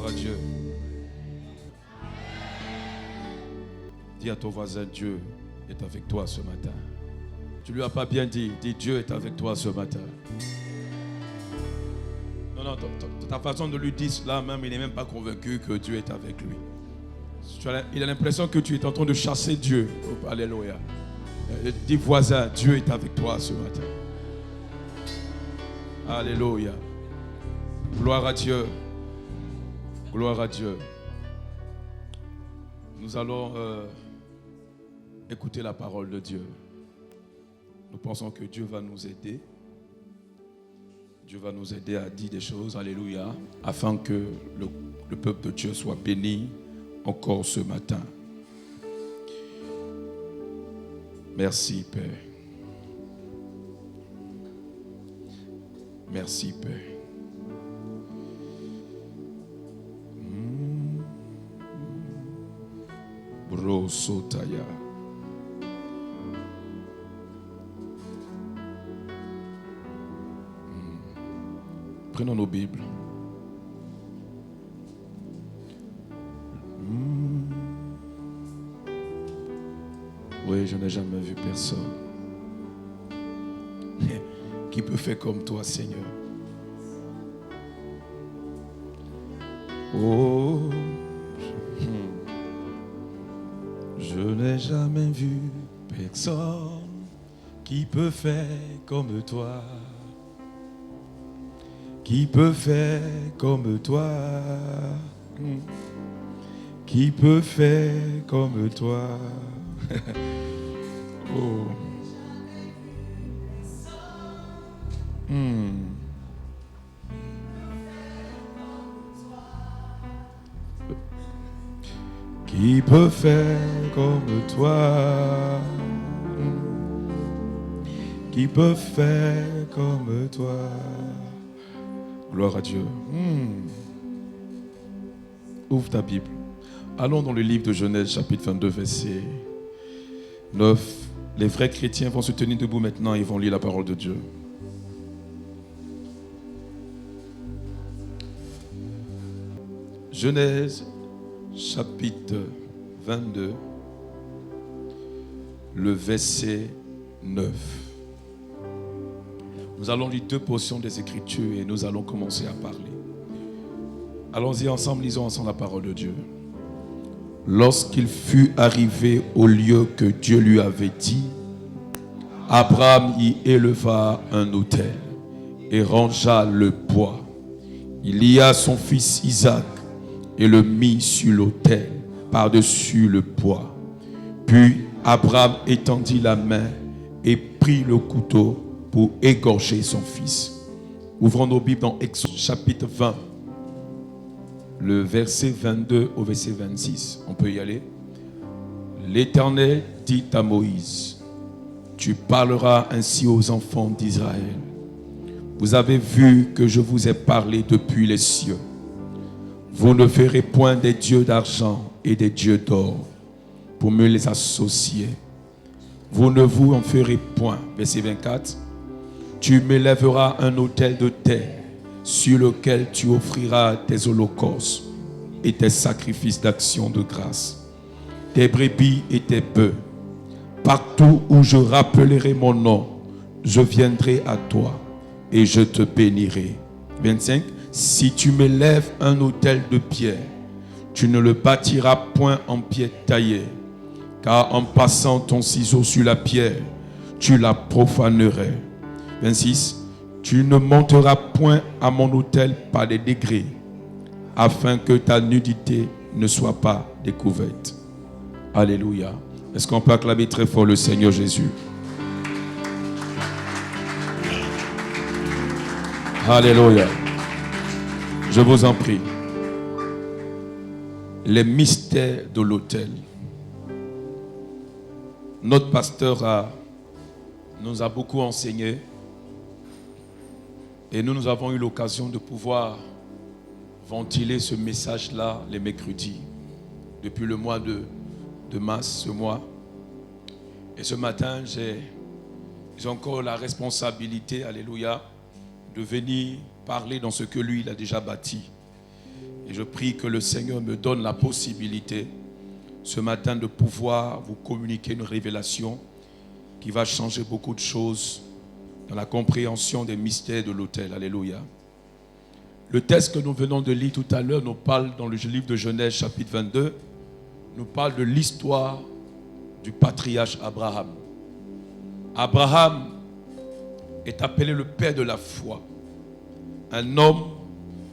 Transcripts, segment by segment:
Gloire à Dieu. Dis à ton voisin, Dieu est avec toi ce matin. Tu lui as pas bien dit, dis Dieu est avec toi ce matin. Non, ta façon de lui dire cela, même, il n'est même pas convaincu que Dieu est avec lui. Il a l'impression que tu es en train de chasser Dieu. Oh, alléluia. Dis voisin, Dieu est avec toi ce matin. Alléluia. Gloire à Dieu. Gloire à Dieu. Nous allons écouter la parole de Dieu. Nous pensons que Dieu va nous aider. Dieu va nous aider à dire des choses, alléluia, afin que le peuple de Dieu soit béni encore ce matin. Merci, Père. Merci, Père. Brosotaya. Prenons nos Bibles. Oui, je n'ai jamais vu personne qui peut faire comme toi, Seigneur. Oh, je n'ai jamais vu personne qui peut faire comme toi. Qui peut faire comme toi? Qui peut faire comme toi? Oh. Qui peut faire comme toi? Qui peut faire comme toi? Gloire à Dieu. Ouvre ta Bible. Allons dans le livre de Genèse, chapitre 22, verset 9. Les vrais chrétiens vont se tenir debout maintenant et vont lire la parole de Dieu. Genèse, chapitre 22, le verset 9. Nous allons lire deux portions des Écritures et nous allons commencer à parler. Allons-y ensemble, lisons ensemble la parole de Dieu. Lorsqu'il fut arrivé au lieu que Dieu lui avait dit, Abraham y éleva un autel et rangea le bois. Il lia son fils Isaac et le mit sur l'autel par-dessus le bois. Puis Abraham étendit la main et prit le couteau pour égorger son fils. Ouvrons nos Bibles dans Exode chapitre 20, le verset 22 au verset 26. On peut y aller. L'Éternel dit à Moïse, tu parleras ainsi aux enfants d'Israël. Vous avez vu que je vous ai parlé depuis les cieux. Vous ne ferez point des dieux d'argent et des dieux d'or pour me les associer. Vous ne vous en ferez point. Verset 24. Tu m'élèveras un autel de terre sur lequel tu offriras tes holocaustes et tes sacrifices d'action de grâce, tes brebis et tes bœufs. Partout où je rappellerai mon nom, je viendrai à toi et je te bénirai. 25. Si tu m'élèves un autel de pierre, tu ne le bâtiras point en pierre taillée, car en passant ton ciseau sur la pierre, tu la profanerais. 26. Tu ne monteras point à mon autel par des degrés, afin que ta nudité ne soit pas découverte. Alléluia. Est-ce qu'on peut acclamer très fort le Seigneur Jésus? Alléluia. Je vous en prie. Les mystères de l'autel. Notre pasteur nous a beaucoup enseigné. Et nous avons eu l'occasion de pouvoir ventiler ce message-là les mercredis, depuis le mois de mars, ce mois. Et ce matin, j'ai encore la responsabilité, alléluia, de venir parler dans ce que lui, il a déjà bâti. Et je prie que le Seigneur me donne la possibilité ce matin de pouvoir vous communiquer une révélation qui va changer beaucoup de choses dans la compréhension des mystères de l'autel. Alléluia. Le texte que nous venons de lire tout à l'heure nous parle dans le livre de Genèse chapitre 22, nous parle de l'histoire du patriarche Abraham. Abraham est appelé le père de la foi, un homme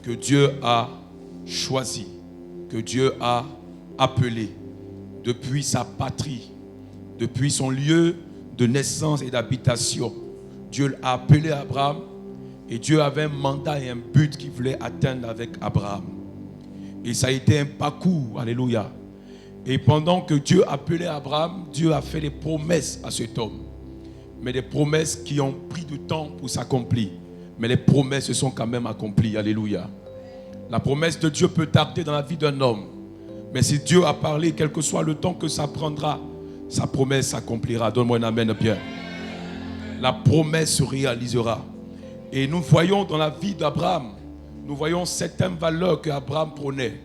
que Dieu a choisi, que Dieu a appelé depuis sa patrie, depuis son lieu de naissance et d'habitation. Dieu l'a appelé Abraham et Dieu avait un mandat et un but qu'il voulait atteindre avec Abraham. Et ça a été un parcours, alléluia. Et pendant que Dieu appelait Abraham, Dieu a fait des promesses à cet homme. Mais des promesses qui ont pris du temps pour s'accomplir. Mais les promesses se sont quand même accomplies, alléluia. La promesse de Dieu peut tarder dans la vie d'un homme. Mais si Dieu a parlé, quel que soit le temps que ça prendra, sa promesse s'accomplira. Donne-moi un amen bien. La promesse se réalisera. Et nous voyons dans la vie d'Abraham, nous voyons certaines valeurs que Abraham prônait,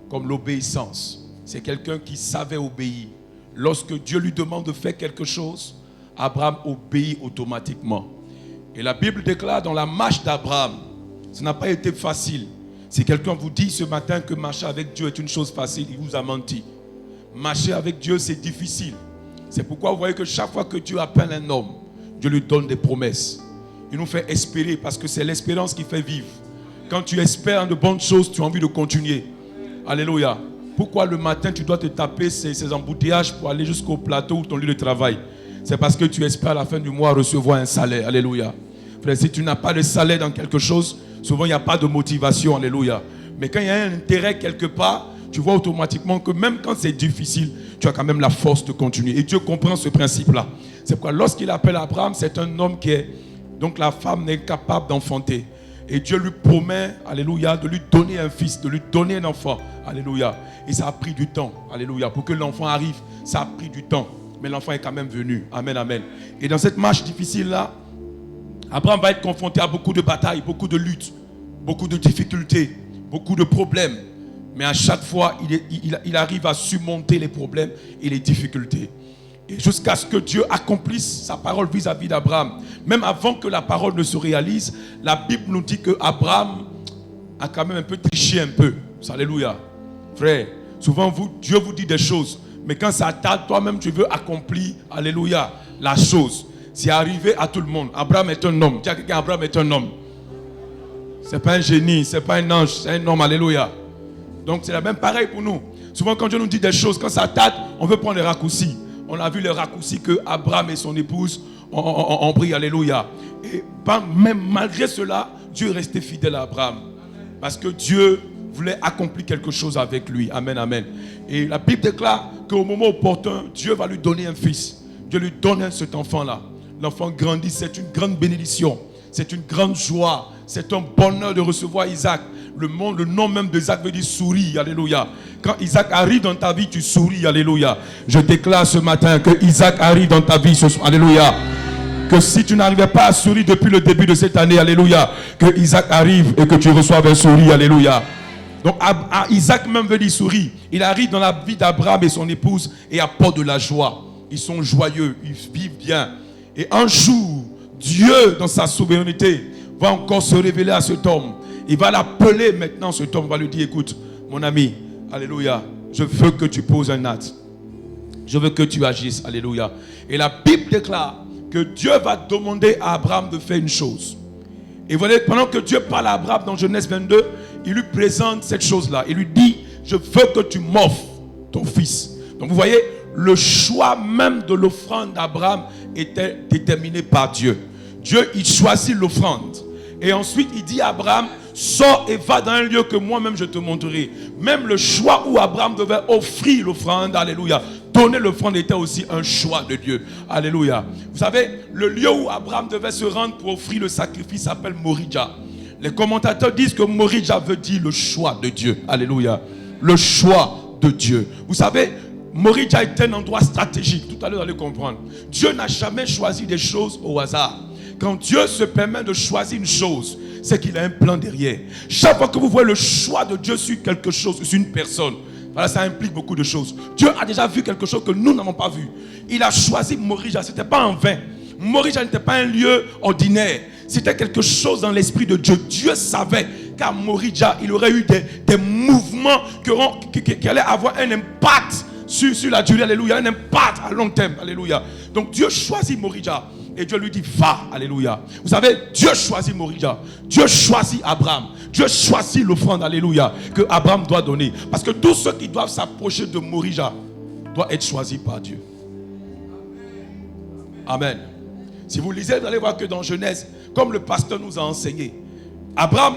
comme l'obéissance. C'est quelqu'un qui savait obéir. Lorsque Dieu lui demande de faire quelque chose, Abraham obéit automatiquement. Et la Bible déclare dans la marche d'Abraham, ça n'a pas été facile. Si quelqu'un vous dit ce matin que marcher avec Dieu est une chose facile, il vous a menti. Marcher avec Dieu, c'est difficile. C'est pourquoi vous voyez que chaque fois que Dieu appelle un homme, Dieu lui donne des promesses. Il nous fait espérer parce que c'est l'espérance qui fait vivre. Quand tu espères en de bonnes choses, tu as envie de continuer. Alléluia. Pourquoi le matin tu dois te taper ces embouteillages pour aller jusqu'au plateau ou ton lieu de travail? C'est parce que tu espères à la fin du mois recevoir un salaire. Alléluia. Frère, si tu n'as pas de salaire dans quelque chose, souvent il n'y a pas de motivation. Alléluia. Mais quand il y a un intérêt quelque part, tu vois automatiquement que même quand c'est difficile, tu as quand même la force de continuer. Et Dieu comprend ce principe-là. C'est pourquoi lorsqu'il appelle Abraham, c'est un homme qui est... Donc la femme n'est capable d'enfanter. Et Dieu lui promet, alléluia, de lui donner un fils, de lui donner un enfant. Alléluia. Et ça a pris du temps. Alléluia. Pour que l'enfant arrive, ça a pris du temps. Mais l'enfant est quand même venu. Amen, amen. Et dans cette marche difficile-là, Abraham va être confronté à beaucoup de batailles, beaucoup de luttes, beaucoup de difficultés, beaucoup de problèmes. Mais à chaque fois, il arrive à surmonter les problèmes et les difficultés. Et jusqu'à ce que Dieu accomplisse sa parole vis-à-vis d'Abraham. Même avant que la parole ne se réalise, la Bible nous dit que Abraham a quand même un peu triché un peu. Alléluia. Frère, souvent Dieu vous dit des choses, mais quand ça tarde, toi-même tu veux accomplir, alléluia, la chose. C'est arrivé à tout le monde. Abraham est un homme. Dis à quelqu'un, Abraham est un homme. C'est pas un génie, c'est pas un ange, c'est un homme, alléluia. Donc c'est la même pareil pour nous. Souvent quand Dieu nous dit des choses, quand ça tarde, on veut prendre les raccourcis. On a vu les raccourcis que Abraham et son épouse ont pris, alléluia. Et même malgré cela, Dieu est resté fidèle à Abraham. Parce que Dieu voulait accomplir quelque chose avec lui. Amen, amen. Et la Bible déclare qu'au moment opportun, Dieu va lui donner un fils. Dieu lui donne cet enfant-là. L'enfant grandit, c'est une grande bénédiction. C'est une grande joie. C'est un bonheur de recevoir Isaac. Le nom même d'Isaac veut dire souris, alléluia. Quand Isaac arrive dans ta vie, tu souris, alléluia. Je déclare ce matin que Isaac arrive dans ta vie ce soir, alléluia. Que si tu n'arrivais pas à sourire depuis le début de cette année, alléluia, que Isaac arrive et que tu reçoives un sourire, alléluia. Donc Isaac même veut dire souris. Il arrive dans la vie d'Abraham et son épouse et apporte de la joie. Ils sont joyeux, ils vivent bien. Et un jour, Dieu, dans sa souveraineté, va encore se révéler à cet homme. Il va l'appeler maintenant, cet homme va lui dire, écoute, mon ami, alléluia, je veux que tu poses un acte. Je veux que tu agisses, alléluia. Et la Bible déclare que Dieu va demander à Abraham de faire une chose. Et vous voyez, pendant que Dieu parle à Abraham dans Genèse 22, il lui présente cette chose-là. Il lui dit, je veux que tu m'offres ton fils. Donc vous voyez, le choix même de l'offrande d'Abraham était déterminé par Dieu. Dieu, il choisit l'offrande. Et ensuite, il dit à Abraham, sors et va dans un lieu que moi-même je te montrerai. Même le choix où Abraham devait offrir l'offrande, alléluia, donner l'offrande était aussi un choix de Dieu. Alléluia. Vous savez, le lieu où Abraham devait se rendre pour offrir le sacrifice s'appelle Moridja. Les commentateurs disent que Moridja veut dire le choix de Dieu. Alléluia. Le choix de Dieu. Vous savez, Moridja est un endroit stratégique. Tout à l'heure, vous allez comprendre. Dieu n'a jamais choisi des choses au hasard. Quand Dieu se permet de choisir une chose, c'est qu'il a un plan derrière. Chaque fois que vous voyez le choix de Dieu sur quelque chose, sur une personne, voilà, ça implique beaucoup de choses. Dieu a déjà vu quelque chose que nous n'avons pas vu. Il a choisi Morija, ce n'était pas en vain. Morija n'était pas un lieu ordinaire. C'était quelque chose dans l'esprit de Dieu. Dieu savait qu'à Morija, il aurait eu des mouvements qui allaient avoir un impact sur la durée, alléluia, un impact à long terme, alléluia. Donc Dieu choisit Morija et Dieu lui dit va, alléluia. Vous savez, Dieu choisit Morija, Dieu choisit Abraham, Dieu choisit l'offrande, alléluia, que Abraham doit donner. Parce que tous ceux qui doivent s'approcher de Morija doivent être choisis par Dieu. Amen. Si vous lisez, vous allez voir que dans Genèse, comme le pasteur nous a enseigné, Abraham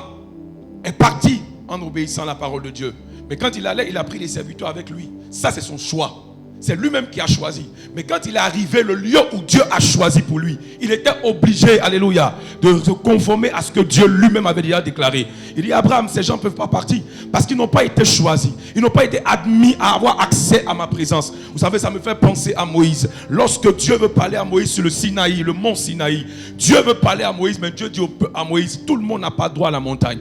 est parti en obéissant à la parole de Dieu. Mais quand il allait, il a pris les serviteurs avec lui. Ça, c'est son choix. C'est lui-même qui a choisi. Mais quand il est arrivé, le lieu où Dieu a choisi pour lui, il était obligé, alléluia, de se conformer à ce que Dieu lui-même avait déjà déclaré. Il dit, Abraham, ces gens ne peuvent pas partir parce qu'ils n'ont pas été choisis. Ils n'ont pas été admis à avoir accès à ma présence. Vous savez, ça me fait penser à Moïse. Lorsque Dieu veut parler à Moïse sur le Sinaï, le mont Sinaï, Dieu veut parler à Moïse, mais Dieu dit à Moïse, tout le monde n'a pas droit à la montagne.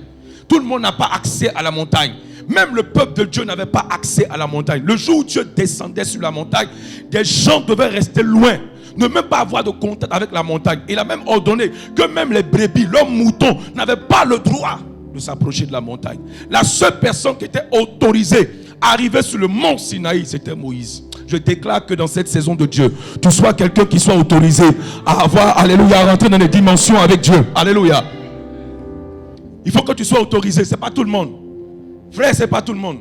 Tout le monde n'a pas accès à la montagne. Même le peuple de Dieu n'avait pas accès à la montagne. Le jour où Dieu descendait sur la montagne, des gens devaient rester loin, ne même pas avoir de contact avec la montagne. Il a même ordonné que même les brebis, leurs moutons, n'avaient pas le droit de s'approcher de la montagne. La seule personne qui était autorisée à arriver sur le mont Sinaï, c'était Moïse. Je déclare que dans cette saison de Dieu, tu sois quelqu'un qui soit autorisé à avoir, alléluia, à rentrer dans les dimensions avec Dieu. Alléluia. Il faut que tu sois autorisé, ce n'est pas tout le monde. Frère, ce n'est pas tout le monde.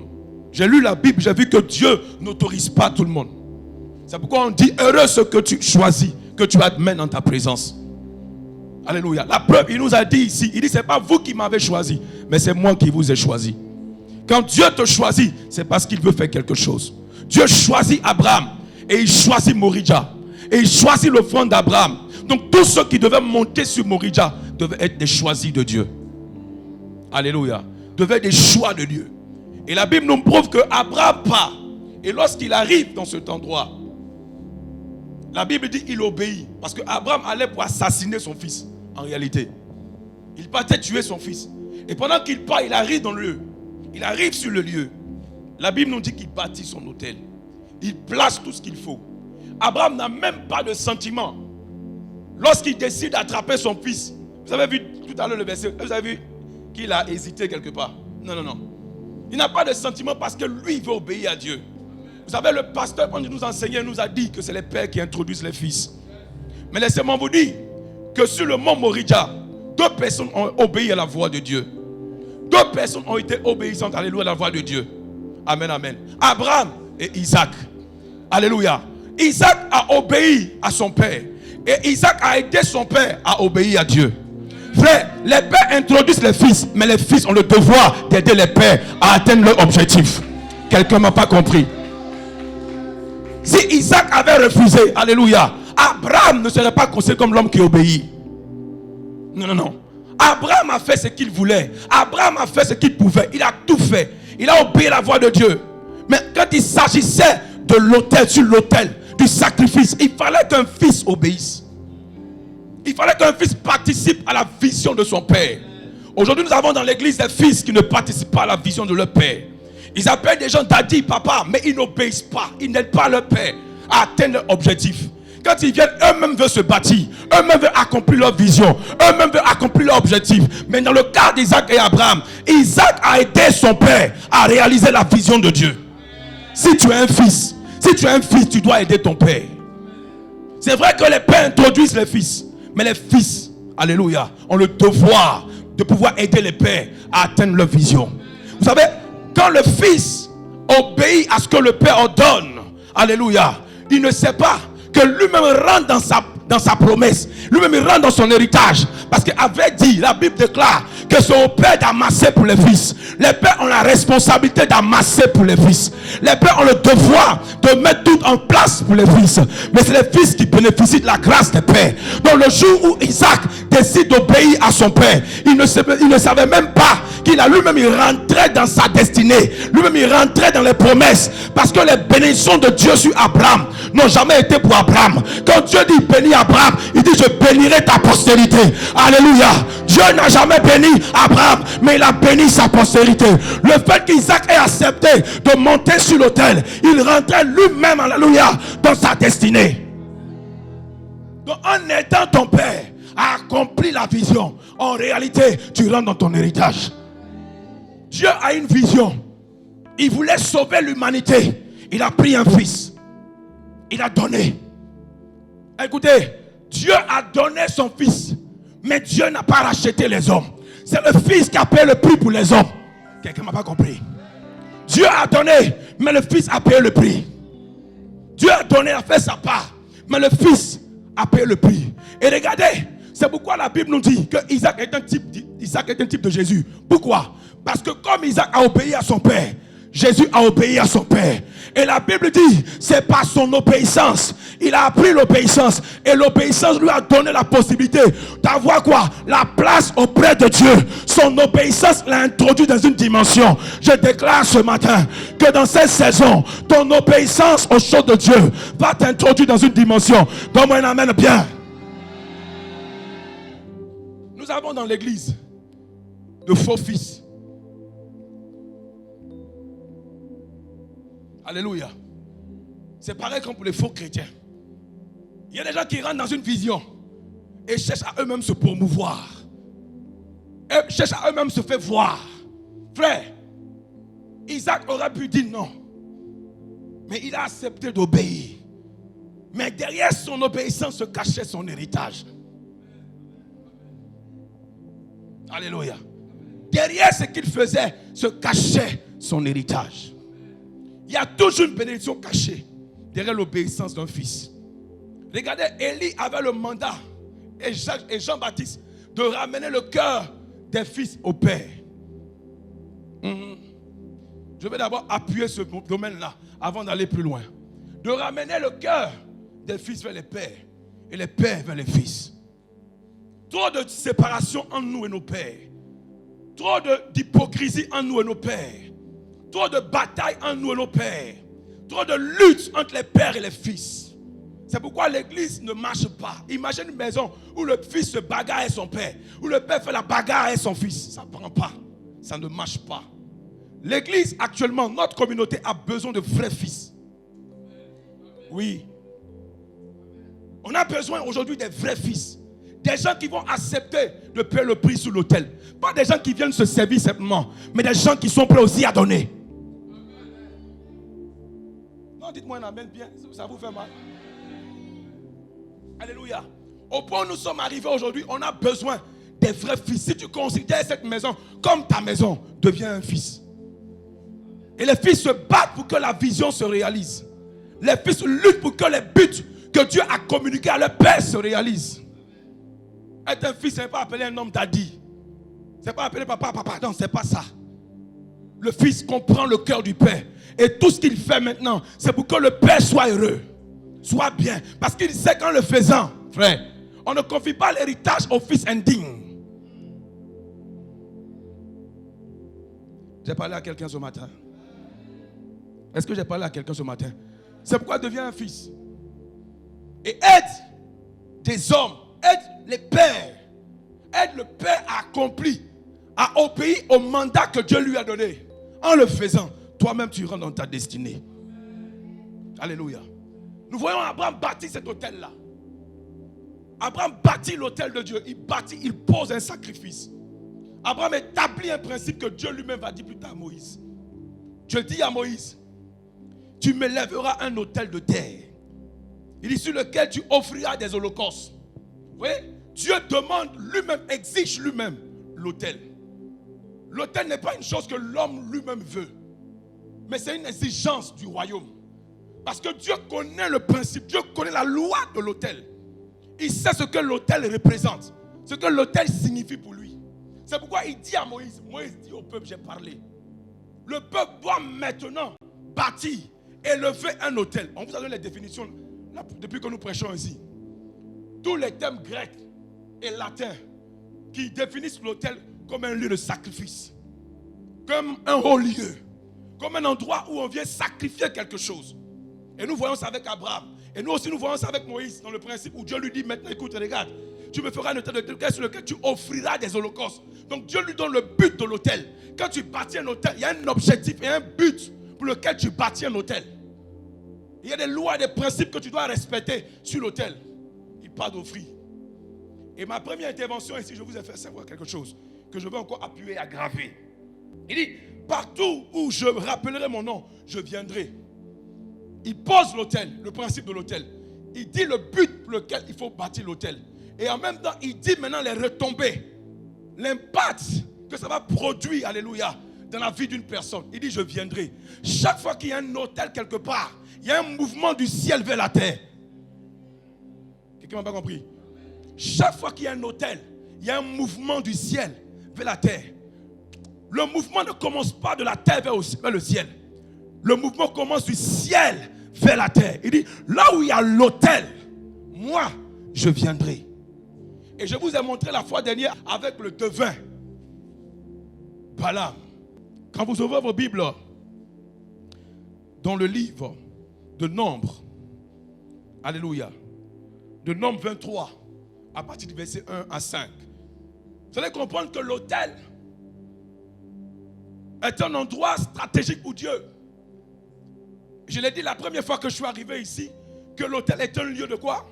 J'ai lu la Bible, j'ai vu que Dieu n'autorise pas tout le monde. C'est pourquoi on dit heureux ce que tu choisis, que tu admets dans ta présence. Alléluia. La preuve, il nous a dit ici, il dit ce n'est pas vous qui m'avez choisi, mais c'est moi qui vous ai choisi. Quand Dieu te choisit, c'est parce qu'il veut faire quelque chose. Dieu choisit Abraham et il choisit Morija. Et il choisit l'offrande d'Abraham. Donc tous ceux qui devaient monter sur Morija devaient être des choisis de Dieu. Alléluia. Devaient être des choix de Dieu. Et la Bible nous prouve que Abraham part. Et lorsqu'il arrive dans cet endroit, la Bible dit qu'il obéit. Parce que Abraham allait pour assassiner son fils. En réalité, il partait tuer son fils. Et pendant qu'il part, il arrive dans le lieu. Il arrive sur le lieu. La Bible nous dit qu'il bâtit son autel. Il place tout ce qu'il faut. Abraham n'a même pas de sentiment. Lorsqu'il décide d'attraper son fils, vous avez vu tout à l'heure le verset, vous avez vu qu'il a hésité quelque part. Non. Il n'a pas de sentiment parce que lui, il veut obéir à Dieu. Vous savez, le pasteur, quand il nous enseignait, nous a dit que c'est les pères qui introduisent les fils. Mais laissez-moi vous dire que sur le mont Morija, 2 personnes ont obéi à la voix de Dieu. 2 personnes ont été obéissantes, alléluia, à la voix de Dieu. Amen, amen. Abraham et Isaac. Alléluia. Isaac a obéi à son père. Et Isaac a aidé son père à obéir à Dieu. Frère, les pères introduisent les fils, mais les fils ont le devoir d'aider les pères à atteindre leur objectif. Quelqu'un ne m'a pas compris. Si Isaac avait refusé, alléluia, Abraham ne serait pas considéré comme l'homme qui obéit. Non. Abraham a fait ce qu'il voulait. Abraham a fait ce qu'il pouvait. Il a tout fait. Il a obéi à la voix de Dieu. Mais quand il s'agissait de l'autel, sur l'autel, du sacrifice, il fallait qu'un fils obéisse. Il fallait qu'un fils participe à la vision de son père. Aujourd'hui, nous avons dans l'église des fils qui ne participent pas à la vision de leur père. Ils appellent des gens daddy, papa, mais ils n'obéissent pas. Ils n'aident pas leur père à atteindre leur objectif. Quand ils viennent, eux-mêmes veulent se bâtir. Eux-mêmes veulent accomplir leur vision. Eux-mêmes veulent accomplir leur objectif. Mais dans le cas d'Isaac et Abraham, Isaac a aidé son père à réaliser la vision de Dieu. Si tu es un fils, tu dois aider ton père. C'est vrai que les pères introduisent les fils. Mais les fils, alléluia, ont le devoir de pouvoir aider les pères à atteindre leur vision. Vous savez, quand le fils obéit à ce que le père ordonne, alléluia, il ne sait pas que lui-même rentre dans sa promesse. Lui-même il rentre dans son héritage. Parce qu'avait dit, la Bible déclare que c'est au père d'amasser pour les fils. Les pères ont la responsabilité d'amasser pour les fils. Les pères ont le devoir de mettre tout en place pour les fils. Mais c'est les fils qui bénéficient de la grâce des pères. Donc le jour où Isaac décide d'obéir à son père, il ne savait même pas qu'il a lui-même, il rentrait dans sa destinée. Lui-même, il rentrait dans les promesses. Parce que les bénédictions de Dieu sur Abraham n'ont jamais été pour Abraham. Quand Dieu dit bénis Abraham, il dit je bénirai ta postérité. Alléluia. Dieu n'a jamais béni Abraham, mais il a béni sa postérité. Le fait qu'Isaac ait accepté de monter sur l'autel, il rentrait lui-même, alléluia, dans sa destinée. Donc en aidant ton père à accomplir la vision, en réalité, tu rentres dans ton héritage. Dieu a une vision. Il voulait sauver l'humanité. Il a pris un fils. Il a donné. Écoutez, Dieu a donné son fils. Mais Dieu n'a pas racheté les hommes. C'est le fils qui a payé le prix pour les hommes. Quelqu'un m'a pas compris. Dieu a donné, mais le fils a payé le prix. Dieu a donné, a fait sa part, mais le fils a payé le prix. Et regardez, c'est pourquoi la Bible nous dit que Isaac est un type de Jésus. Pourquoi? Parce que comme Isaac a obéi à son père, Jésus a obéi à son père. Et la Bible dit, c'est par son obéissance. Il a appris l'obéissance. Et l'obéissance lui a donné la possibilité d'avoir quoi? La place auprès de Dieu. Son obéissance l'a introduit dans une dimension. Je déclare ce matin que dans cette saison, ton obéissance aux choses de Dieu va t'introduire dans une dimension. Donne-moi un amen bien. Nous avons dans l'église de faux fils. Alléluia. C'est pareil comme pour les faux chrétiens. Il y a des gens qui rentrent dans une vision et cherchent à eux-mêmes se promouvoir. Et cherchent à eux-mêmes se faire voir. Frère, Isaac aurait pu dire non. Mais il a accepté d'obéir. Mais derrière son obéissance se cachait son héritage. Alléluia. Derrière ce qu'il faisait se cachait son héritage. Il y a toujours une bénédiction cachée derrière l'obéissance d'un fils. Regardez, Élie avait le mandat, et Jean-Baptiste, de ramener le cœur des fils au père. Je vais d'abord appuyer ce domaine-là avant d'aller plus loin. De ramener le cœur des fils vers les pères et les pères vers les fils. Trop de séparation entre nous et nos pères. Trop d'hypocrisie entre nous et nos pères. Trop de batailles entre nous et nos pères. Trop de lutte entre les pères et les fils. C'est pourquoi l'église ne marche pas. Imagine une maison où le fils se bagarre avec son père. Où le père fait la bagarre avec son fils. Ça ne prend pas. Ça ne marche pas. L'église actuellement, notre communauté a besoin de vrais fils. Oui. On a besoin aujourd'hui des vrais fils. Des gens qui vont accepter de payer le prix sous l'autel. Pas des gens qui viennent se servir simplement. Mais des gens qui sont prêts aussi à donner. Non, dites-moi un amen bien. Ça vous fait mal. Alléluia. Au point où nous sommes arrivés aujourd'hui, on a besoin des vrais fils. Si tu considères cette maison comme ta maison, deviens un fils. Et les fils se battent pour que la vision se réalise. Les fils luttent pour que les buts que Dieu a communiqués à leur père se réalisent. Être un fils, ce n'est pas appeler un homme daddy. Ce n'est pas appeler papa. Non, ce n'est pas ça. Le fils comprend le cœur du père. Et tout ce qu'il fait maintenant, c'est pour que le père soit heureux. Soit bien. Parce qu'il sait qu'en le faisant, frère, on ne confie pas l'héritage au fils indigne. J'ai parlé à quelqu'un ce matin. Est-ce que j'ai parlé à quelqu'un ce matin? C'est pourquoi deviens un fils. Et aide des hommes. Aide les pères. Aide le père à accomplir, à obéir au mandat que Dieu lui a donné. En le faisant, toi-même tu rentres dans ta destinée. Alléluia. Nous voyons Abraham bâtir cet hôtel-là. Abraham bâtit l'hôtel de Dieu. Il pose un sacrifice. Abraham établit un principe que Dieu lui-même va dire plus tard à Moïse. Dieu dit à Moïse, tu m'élèveras un hôtel de terre. Il dit sur lequel tu offriras des holocaustes. Vous voyez, Dieu demande lui-même, exige lui-même l'autel. L'autel n'est pas une chose que l'homme lui-même veut. Mais c'est une exigence du royaume. Parce que Dieu connaît le principe, Dieu connaît la loi de l'autel. Il sait ce que l'autel représente, ce que l'autel signifie pour lui. C'est pourquoi il dit à Moïse, Moïse dit au peuple, j'ai parlé. Le peuple doit maintenant bâtir, élever un autel. On vous a donné les définitions là, depuis que nous prêchons ici. Tous les termes grecs et latins qui définissent l'autel comme un lieu de sacrifice. comme un haut lieu, comme un endroit où on vient sacrifier quelque chose. Et nous voyons ça avec Abraham. Et nous aussi, nous voyons ça avec Moïse, dans le principe où Dieu lui dit maintenant, écoute, regarde, tu me feras un autel de terre sur lequel tu offriras des holocaustes. Donc Dieu lui donne le but de l'autel. Quand tu bâtis un autel, il y a un objectif et un but pour lequel tu bâtis un autel. Il y a des lois et des principes que tu dois respecter sur l'autel. Il parle d'offrir. Et ma première intervention ici, je vous ai fait savoir quelque chose que je veux encore appuyer et aggraver. Il dit, partout où je rappellerai mon nom, je viendrai. Il pose l'autel, le principe de l'autel. Il dit le but pour lequel il faut bâtir l'autel. Et en même temps, il dit maintenant les retombées, l'impact que ça va produire, alléluia, dans la vie d'une personne. Il dit, je viendrai. Chaque fois qu'il y a un autel quelque part, il y a un mouvement du ciel vers la terre. Quelqu'un n'a pas compris? Chaque fois qu'il y a un autel, il y a un mouvement du ciel vers la terre. Le mouvement ne commence pas de la terre vers le ciel. Le mouvement commence du ciel vers la terre. Il dit, là où il y a l'autel, moi, je viendrai. Et je vous ai montré la fois dernière avec le devin, Balaam. Quand vous ouvrez vos Bibles, dans le livre de Nombres, alléluia, de Nombres 23, à partir du verset 1 à 5, vous allez comprendre que l'autel est un endroit stratégique pour Dieu. Je l'ai dit la première fois que je suis arrivé ici, que l'autel est un lieu de quoi?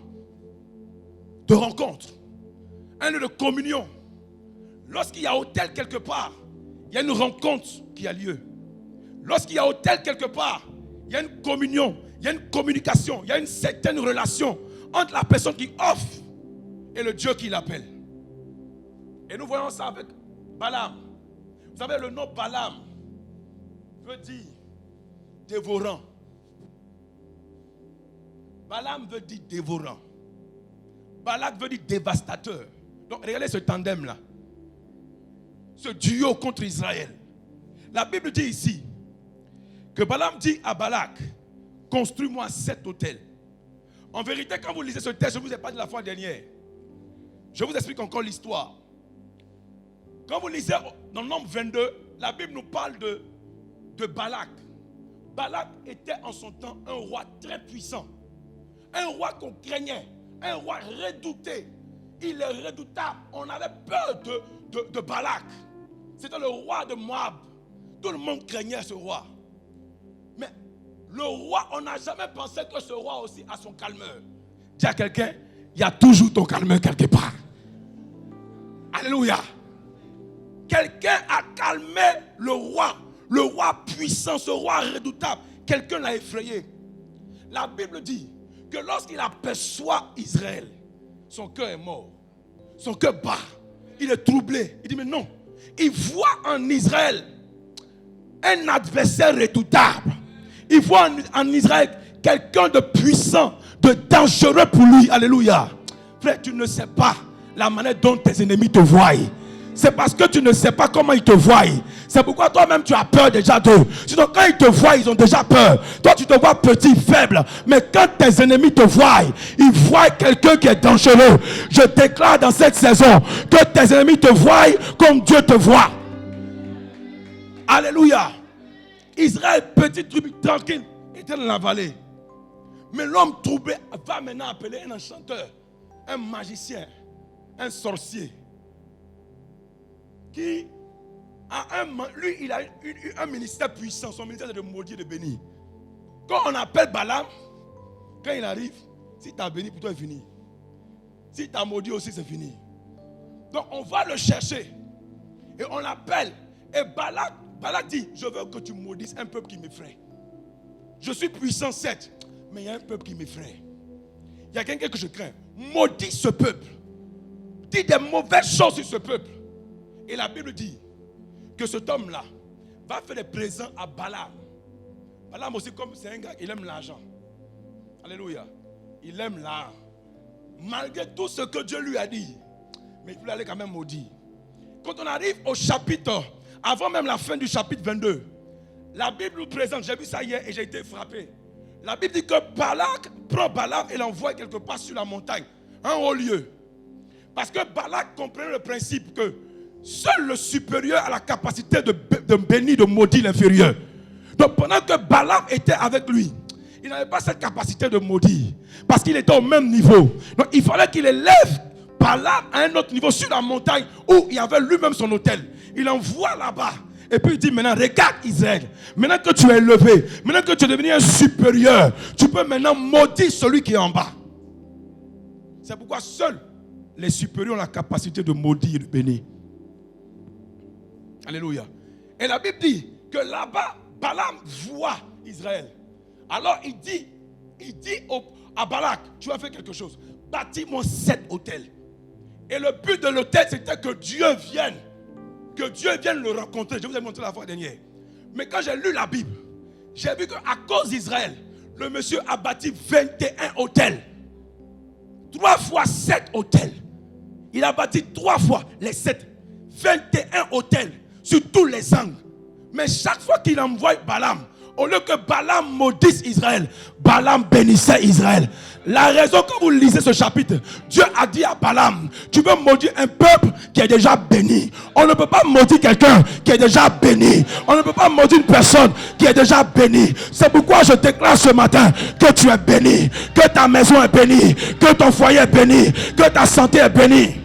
De rencontre. Un lieu de communion. Lorsqu'il y a autel quelque part, il y a une rencontre qui a lieu. Lorsqu'il y a autel quelque part, il y a une communion, il y a une communication, il y a une certaine relation entre la personne qui offre et le Dieu qui l'appelle. Et nous voyons ça avec Balaam. Vous savez, le nom Balaam veut dire dévorant. Balaam veut dire dévorant. Balak veut dire dévastateur. Donc regardez ce tandem-là. Ce duo contre Israël. La Bible dit ici que Balaam dit à Balak, construis-moi 7 autels. En vérité, quand vous lisez ce texte, je ne vous ai pas dit la fois dernière. Je vous explique encore l'histoire. Quand vous lisez dans Nombre 22, la Bible nous parle de Balak. Balak était en son temps un roi très puissant. Un roi qu'on craignait. Un roi redouté. Il est redoutable. On avait peur de Balak. C'était le roi de Moab. Tout le monde craignait ce roi. Mais le roi, on n'a jamais pensé que ce roi aussi a son calmeur. Dis à quelqu'un, il y a toujours ton calmeur quelque part. Alléluia. Quelqu'un a calmé le roi puissant, ce roi redoutable. Quelqu'un l'a effrayé. La Bible dit que lorsqu'il aperçoit Israël, son cœur est mort. Son cœur bat. Il est troublé. Il dit mais non. Il voit en Israël un adversaire redoutable. Il voit en Israël quelqu'un de puissant, de dangereux pour lui. Alléluia. Frère, tu ne sais pas la manière dont tes ennemis te voient. C'est parce que tu ne sais pas comment ils te voient. C'est pourquoi toi-même tu as peur déjà d'eux. Sinon quand ils te voient, ils ont déjà peur. Toi tu te vois petit, faible. Mais quand tes ennemis te voient, ils voient quelqu'un qui est dangereux. Je déclare dans cette saison que tes ennemis te voient comme Dieu te voit. Alléluia. Israël, petite tribu tranquille, était dans la vallée. Mais l'homme troublé va maintenant appeler un enchanteur, un magicien, un sorcier. Qui a lui, il a eu un ministère puissant. Son ministère c'est de maudire et de bénir. Quand on appelle Balaam, quand il arrive, si tu as béni, pour toi c'est fini. Si tu as maudit aussi, c'est fini. Donc on va le chercher. Et on l'appelle. Et Balak dit, je veux que tu maudisses un peuple qui m'effraie. Je suis puissant, certes, mais il y a un peuple qui m'effraie. Il y a quelqu'un que je crains. Maudis ce peuple. Dis des mauvaises choses sur ce peuple. Et la Bible dit que cet homme-là va faire des présents à Balaam. Balaam aussi, comme c'est un gars, il aime l'argent. Alléluia. Il aime l'argent. Malgré tout ce que Dieu lui a dit. Mais il voulait aller quand même maudire. Quand on arrive au chapitre, avant même la fin du chapitre 22, la Bible nous présente, j'ai vu ça hier et j'ai été frappé. La Bible dit que Balak prend Balaam et l'envoie quelque part sur la montagne, un haut lieu. Parce que Balak comprenait le principe que Seul le supérieur a la capacité de bénir, de maudire l'inférieur. Donc pendant que Balaam était avec lui, il n'avait pas cette capacité de maudire. Parce qu'il était au même niveau. Donc il fallait qu'il élève Balaam à un autre niveau sur la montagne où il y avait lui-même son autel. Il envoie là-bas. Et puis il dit maintenant, regarde Israël. Maintenant que tu es élevé, maintenant que tu es devenu un supérieur, tu peux maintenant maudire celui qui est en bas. C'est pourquoi seuls les supérieurs ont la capacité de maudire et de bénir. Alléluia. Et la Bible dit que là-bas, Balaam voit Israël. Alors il dit à Balak, tu vas faire quelque chose. Bâtis-moi 7 hôtels. Et le but de l'hôtel, c'était que Dieu vienne. Que Dieu vienne le rencontrer. Je vous ai montré la fois dernière. Mais quand j'ai lu la Bible, j'ai vu qu'à cause d'Israël, le monsieur a bâti 21 hôtels. 3 fois 7 hôtels. Il a bâti 3 fois les 7. 21 hôtels sur tous les angles. Mais chaque fois qu'il envoie Balaam, au lieu que Balaam maudisse Israël, Balaam bénissait Israël. La raison que vous lisez ce chapitre, Dieu a dit à Balaam, tu veux maudire un peuple qui est déjà béni. On ne peut pas maudire quelqu'un qui est déjà béni. On ne peut pas maudire une personne qui est déjà bénie. C'est pourquoi je déclare ce matin que tu es béni, que ta maison est bénie, que ton foyer est béni, que ta santé est bénie.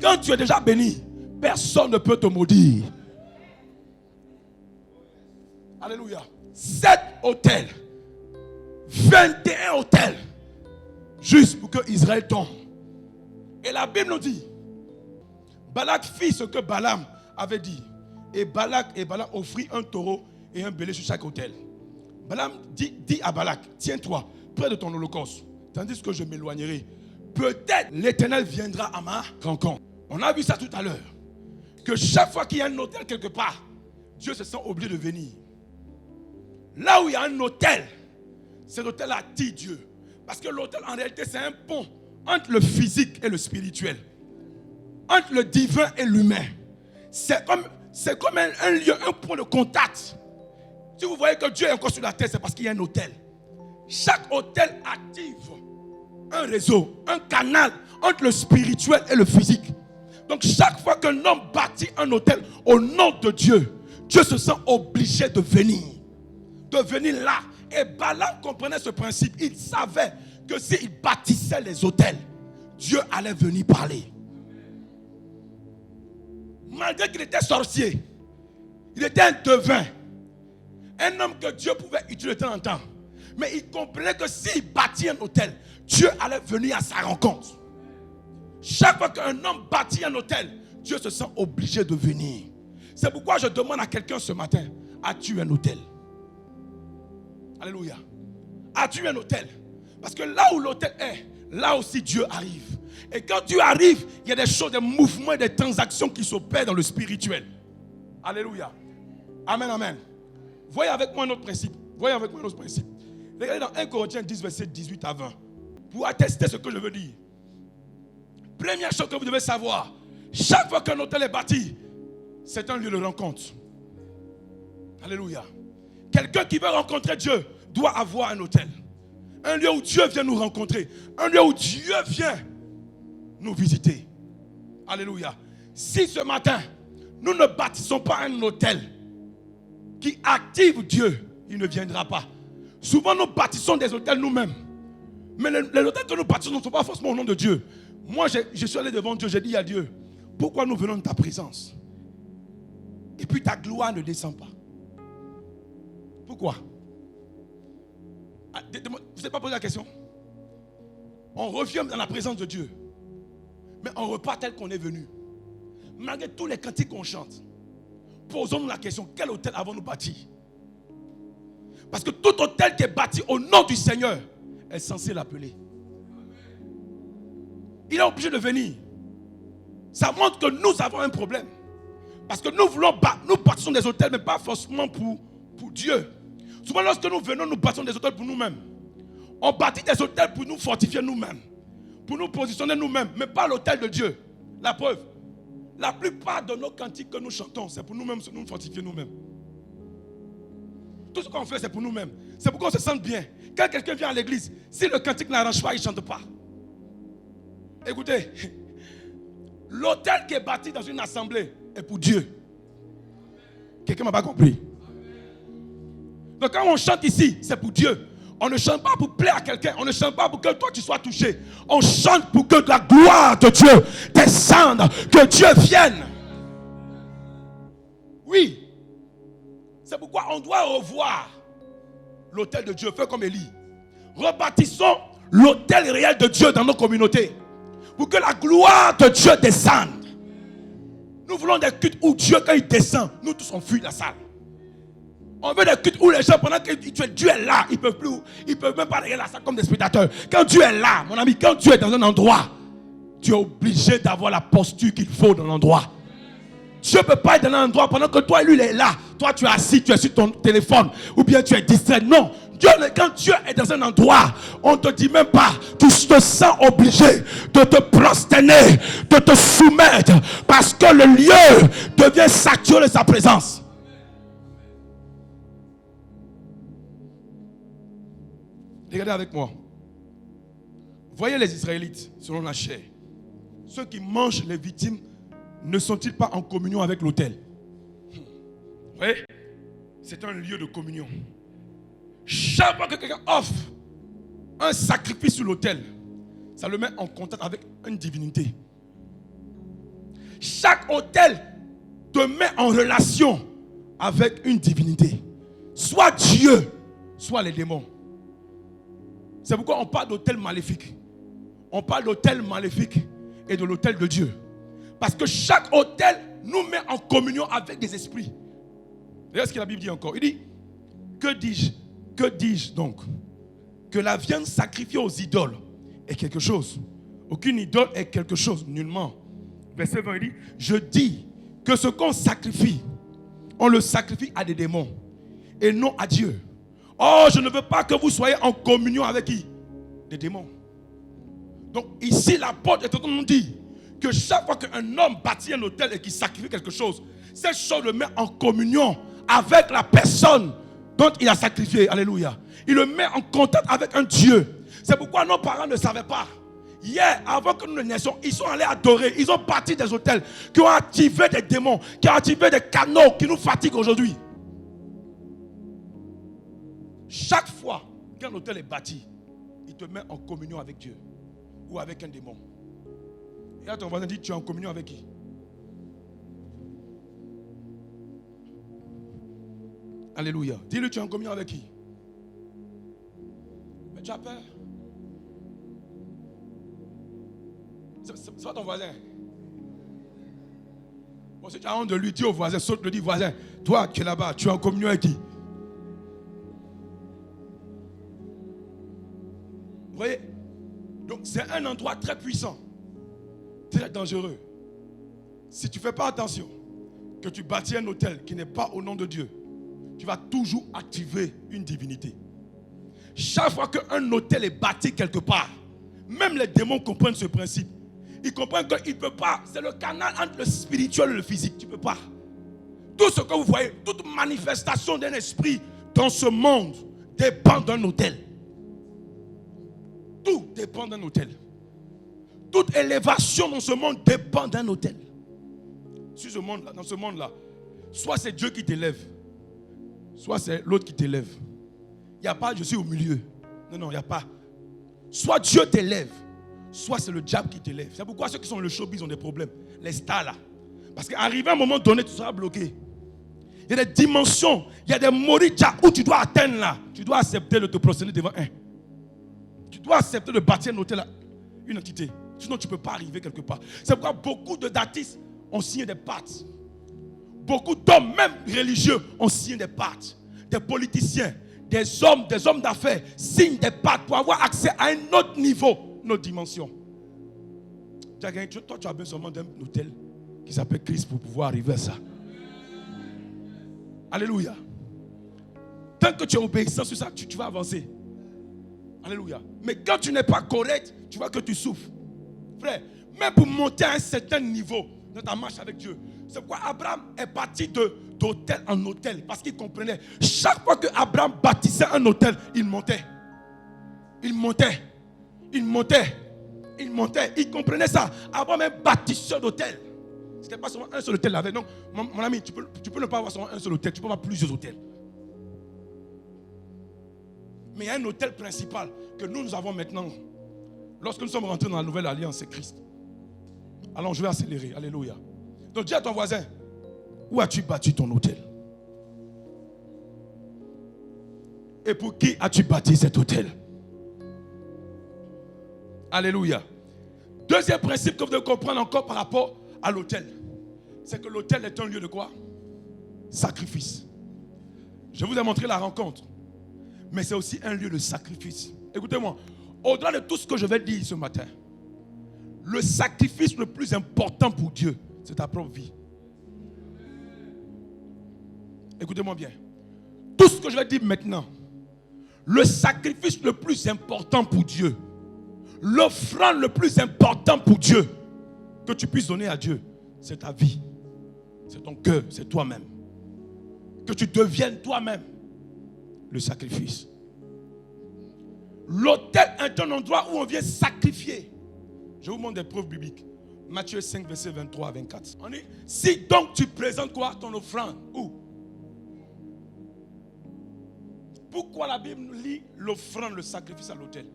Quand tu es déjà béni, personne ne peut te maudire. Alléluia. 7 hôtels. 21 hôtels. Juste pour que Israël tombe. Et la Bible nous dit, Balak fit ce que Balaam avait dit. Et Balaam offrit un taureau et un bélier sur chaque hôtel. Balaam dit à Balak, tiens-toi près de ton holocauste, tandis que je m'éloignerai. Peut-être l'Éternel viendra à ma rencontre. On a vu ça tout à l'heure. Que chaque fois qu'il y a un hôtel quelque part, Dieu se sent obligé de venir. Là où il y a un hôtel, cet hôtel attire Dieu. Parce que l'hôtel, en réalité, c'est un pont entre le physique et le spirituel. Entre le divin et l'humain. C'est comme un lieu, un point de contact. Si vous voyez que Dieu est encore sur la terre, c'est parce qu'il y a un hôtel. Chaque hôtel active un réseau, un canal entre le spirituel et le physique. Donc chaque fois qu'un homme bâtit un hôtel au nom de Dieu, Dieu se sent obligé de venir. De venir là. Et Balaam comprenait ce principe. Il savait que s'il bâtissait les hôtels, Dieu allait venir parler. Malgré qu'il était sorcier, il était un devin, un homme que Dieu pouvait utiliser de temps en temps. Mais il comprenait que s'il bâtit un hôtel, Dieu allait venir à sa rencontre. Chaque fois qu'un homme bâtit un hôtel, Dieu se sent obligé de venir. C'est pourquoi je demande à quelqu'un ce matin, as-tu un hôtel? Alléluia. As-tu un hôtel? Parce que là où l'hôtel est, là aussi Dieu arrive. Et quand Dieu arrive, il y a des choses, des mouvements, des transactions qui s'opèrent dans le spirituel. Alléluia. Amen, amen. Voyez avec moi un autre principe. Regardez dans 1 Corinthiens 10, verset 18 à 20. Pour attester ce que je veux dire. Première chose que vous devez savoir, chaque fois qu'un hôtel est bâti, c'est un lieu de rencontre. Alléluia. Quelqu'un qui veut rencontrer Dieu doit avoir un hôtel. Un lieu où Dieu vient nous rencontrer. Un lieu où Dieu vient nous visiter. Alléluia. Si ce matin, nous ne bâtissons pas un hôtel qui active Dieu, il ne viendra pas. Souvent, nous bâtissons des hôtels nous-mêmes. Mais les hôtels que nous bâtissons ne sont pas forcément au nom de Dieu. Moi, je suis allé devant Dieu, j'ai dit à Dieu, pourquoi nous venons de ta présence? Et puis ta gloire ne descend pas. Pourquoi? Vous n'avez pas posé la question? On revient dans la présence de Dieu. Mais on repart tel qu'on est venu. Malgré tous les cantiques qu'on chante, posons-nous la question, quel hôtel avons-nous bâti? Parce que tout hôtel qui est bâti au nom du Seigneur est censé l'appeler. Il est obligé de venir. Ça montre que nous avons un problème. Parce que nous bâtissons des hôtels, mais pas forcément pour Dieu. Souvent, lorsque nous venons, nous bâtissons des hôtels pour nous-mêmes. On bâtit des hôtels pour nous fortifier nous-mêmes, pour nous positionner nous-mêmes, mais pas l'hôtel de Dieu. La preuve, la plupart de nos cantiques que nous chantons, c'est pour nous-mêmes, nous fortifier nous-mêmes. Tout ce qu'on fait, c'est pour nous-mêmes. C'est pour qu'on se sente bien. Quand quelqu'un vient à l'église, si le cantique n'arrange pas, il ne chante pas. Écoutez, L'autel qui est bâti dans une assemblée est pour Dieu. Quelqu'un ne m'a pas compris. Donc quand on chante ici, c'est pour Dieu. On ne chante pas pour plaire à quelqu'un. On ne chante pas pour que toi tu sois touché. On chante pour que la gloire de Dieu descende. Que Dieu vienne. Oui. C'est pourquoi on doit revoir l'autel de Dieu. Fais comme Élie. Rebâtissons l'autel réel de Dieu dans nos communautés. Pour que la gloire de Dieu descende. Nous voulons des cultes où Dieu, quand il descend, nous tous on fuit la salle. On veut des cultes où les gens, pendant que Dieu est là, ils ne peuvent même pas regarder la salle comme des spectateurs. Quand Dieu est là, mon ami, quand Dieu est dans un endroit, tu es obligé d'avoir la posture qu'il faut dans l'endroit. Dieu ne peut pas être dans un endroit pendant que toi, lui, il est là. Toi, tu es assis, tu es sur ton téléphone, ou bien tu es distrait. Non. Quand Dieu est dans un endroit, on ne te dit même pas, tu te sens obligé de te prosterner, de te soumettre, parce que le lieu devient saturé de sa présence. Regardez avec moi. Voyez les Israélites, selon la chair. Ceux qui mangent les victimes, ne sont-ils pas en communion avec l'autel? Vous voyez? C'est un lieu de communion. Chaque fois que quelqu'un offre un sacrifice sur l'autel, ça le met en contact avec une divinité. Chaque autel te met en relation avec une divinité. Soit Dieu, soit les démons. C'est pourquoi on parle d'autel maléfique. On parle d'autel maléfique et de l'autel de Dieu. Parce que chaque autel nous met en communion avec des esprits. Regardez ce que la Bible dit encore. Il dit, que dis-je donc? Que la viande sacrifiée aux idoles est quelque chose. Aucune idole est quelque chose, nullement. Verset 20, il dit, je dis que ce qu'on sacrifie, on le sacrifie à des démons et non à Dieu. Oh, je ne veux pas que vous soyez en communion avec qui? Des démons. Donc ici, l'apôtre est en train de nous dire que chaque fois qu'un homme bâtit un autel et qu'il sacrifie quelque chose, cette chose le met en communion avec la personne dont il a sacrifié. Alléluia. Il le met en contact avec un Dieu. C'est pourquoi nos parents ne savaient pas. Hier, avant que nous ne naissions, ils sont allés adorer. Ils ont bâti des autels qui ont activé des démons, qui ont activé des canaux qui nous fatiguent aujourd'hui. Chaque fois qu'un autel est bâti, il te met en communion avec Dieu ou avec un démon. Et là, ton voisin dit, tu es en communion avec qui? Alléluia. Dis-lui, tu es en communion avec qui? Mais tu as peur. C'est pas ton voisin. Bon, si tu as honte de lui, dis au voisin, saute, le dis, voisin, toi qui es là-bas, tu es en communion avec qui? Vous voyez? Donc c'est un endroit très puissant, très dangereux. Si tu ne fais pas attention, que tu bâtis un autel qui n'est pas au nom de Dieu, tu vas toujours activer une divinité. Chaque fois qu'un autel est bâti quelque part, même les démons comprennent ce principe. Ils comprennent qu'ils ne peuvent pas, c'est le canal entre le spirituel et le physique. Tu ne peux pas. Tout ce que vous voyez, toute manifestation d'un esprit dans ce monde dépend d'un autel. Tout dépend d'un autel. Toute élévation dans ce monde dépend d'un autel. Sur ce monde-là, dans ce monde-là, soit c'est Dieu qui t'élève, soit c'est l'autre qui t'élève. Il n'y a pas je suis au milieu. Non, il n'y a pas. Soit Dieu t'élève, soit c'est le diable qui t'élève. C'est pourquoi ceux qui sont dans le showbiz ont des problèmes. Les stars là. Parce qu'arrivé à un moment donné, tu seras bloqué. Il y a des dimensions, il y a des moricha où tu dois atteindre là. Tu dois accepter de te prosterner devant un. Tu dois accepter de bâtir un hôtel, une entité. Sinon, tu ne peux pas arriver quelque part. C'est pourquoi beaucoup d'artistes ont signé des pactes. Beaucoup d'hommes, même religieux, ont signé des pactes. Des politiciens, des hommes d'affaires signent des pactes pour avoir accès à un autre niveau, une autre dimension. Toi, tu as besoin seulement d'un hôtel qui s'appelle Christ pour pouvoir arriver à ça. Alléluia. Tant que tu es obéissant sur ça, tu vas avancer. Alléluia. Mais quand tu n'es pas correct, tu vois que tu souffres. Frère, même pour monter à un certain niveau dans ta marche avec Dieu, c'est pourquoi Abraham est parti d'hôtel en hôtel. Parce qu'il comprenait. Chaque fois que Abraham bâtissait un hôtel, il montait. Il montait. Il montait. Il montait, il comprenait ça. Avant même bâtisseur d'hôtel. C'était pas seulement un seul hôtel là. Donc, mon ami, tu peux ne pas avoir seulement un seul hôtel, tu peux avoir plusieurs hôtels. Mais il y a un hôtel principal que nous avons maintenant. Lorsque nous sommes rentrés dans la nouvelle alliance, c'est Christ. Alors je vais accélérer. Alléluia. Donc dis à ton voisin, où as-tu bâti ton hôtel? Et pour qui as-tu bâti cet hôtel? Alléluia. Deuxième principe que vous devez comprendre encore par rapport à l'hôtel, c'est que l'hôtel est un lieu de quoi? Sacrifice. Je vous ai montré la rencontre. Mais c'est aussi un lieu de sacrifice. Écoutez-moi, au-delà de tout ce que je vais dire ce matin, le sacrifice le plus important pour Dieu, c'est ta propre vie. Écoutez-moi bien. Tout ce que je vais dire maintenant, le sacrifice le plus important pour Dieu, l'offrande le plus important pour Dieu que tu puisses donner à Dieu, c'est ta vie. C'est ton cœur, c'est toi-même. Que tu deviennes toi-même le sacrifice. L'autel est un endroit où on vient sacrifier. Je vous montre des preuves bibliques. Matthieu 5, verset 23 à 24. On dit, si donc tu présentes quoi? Ton offrande. Où? Pourquoi la Bible lit l'offrande, le sacrifice à l'autel?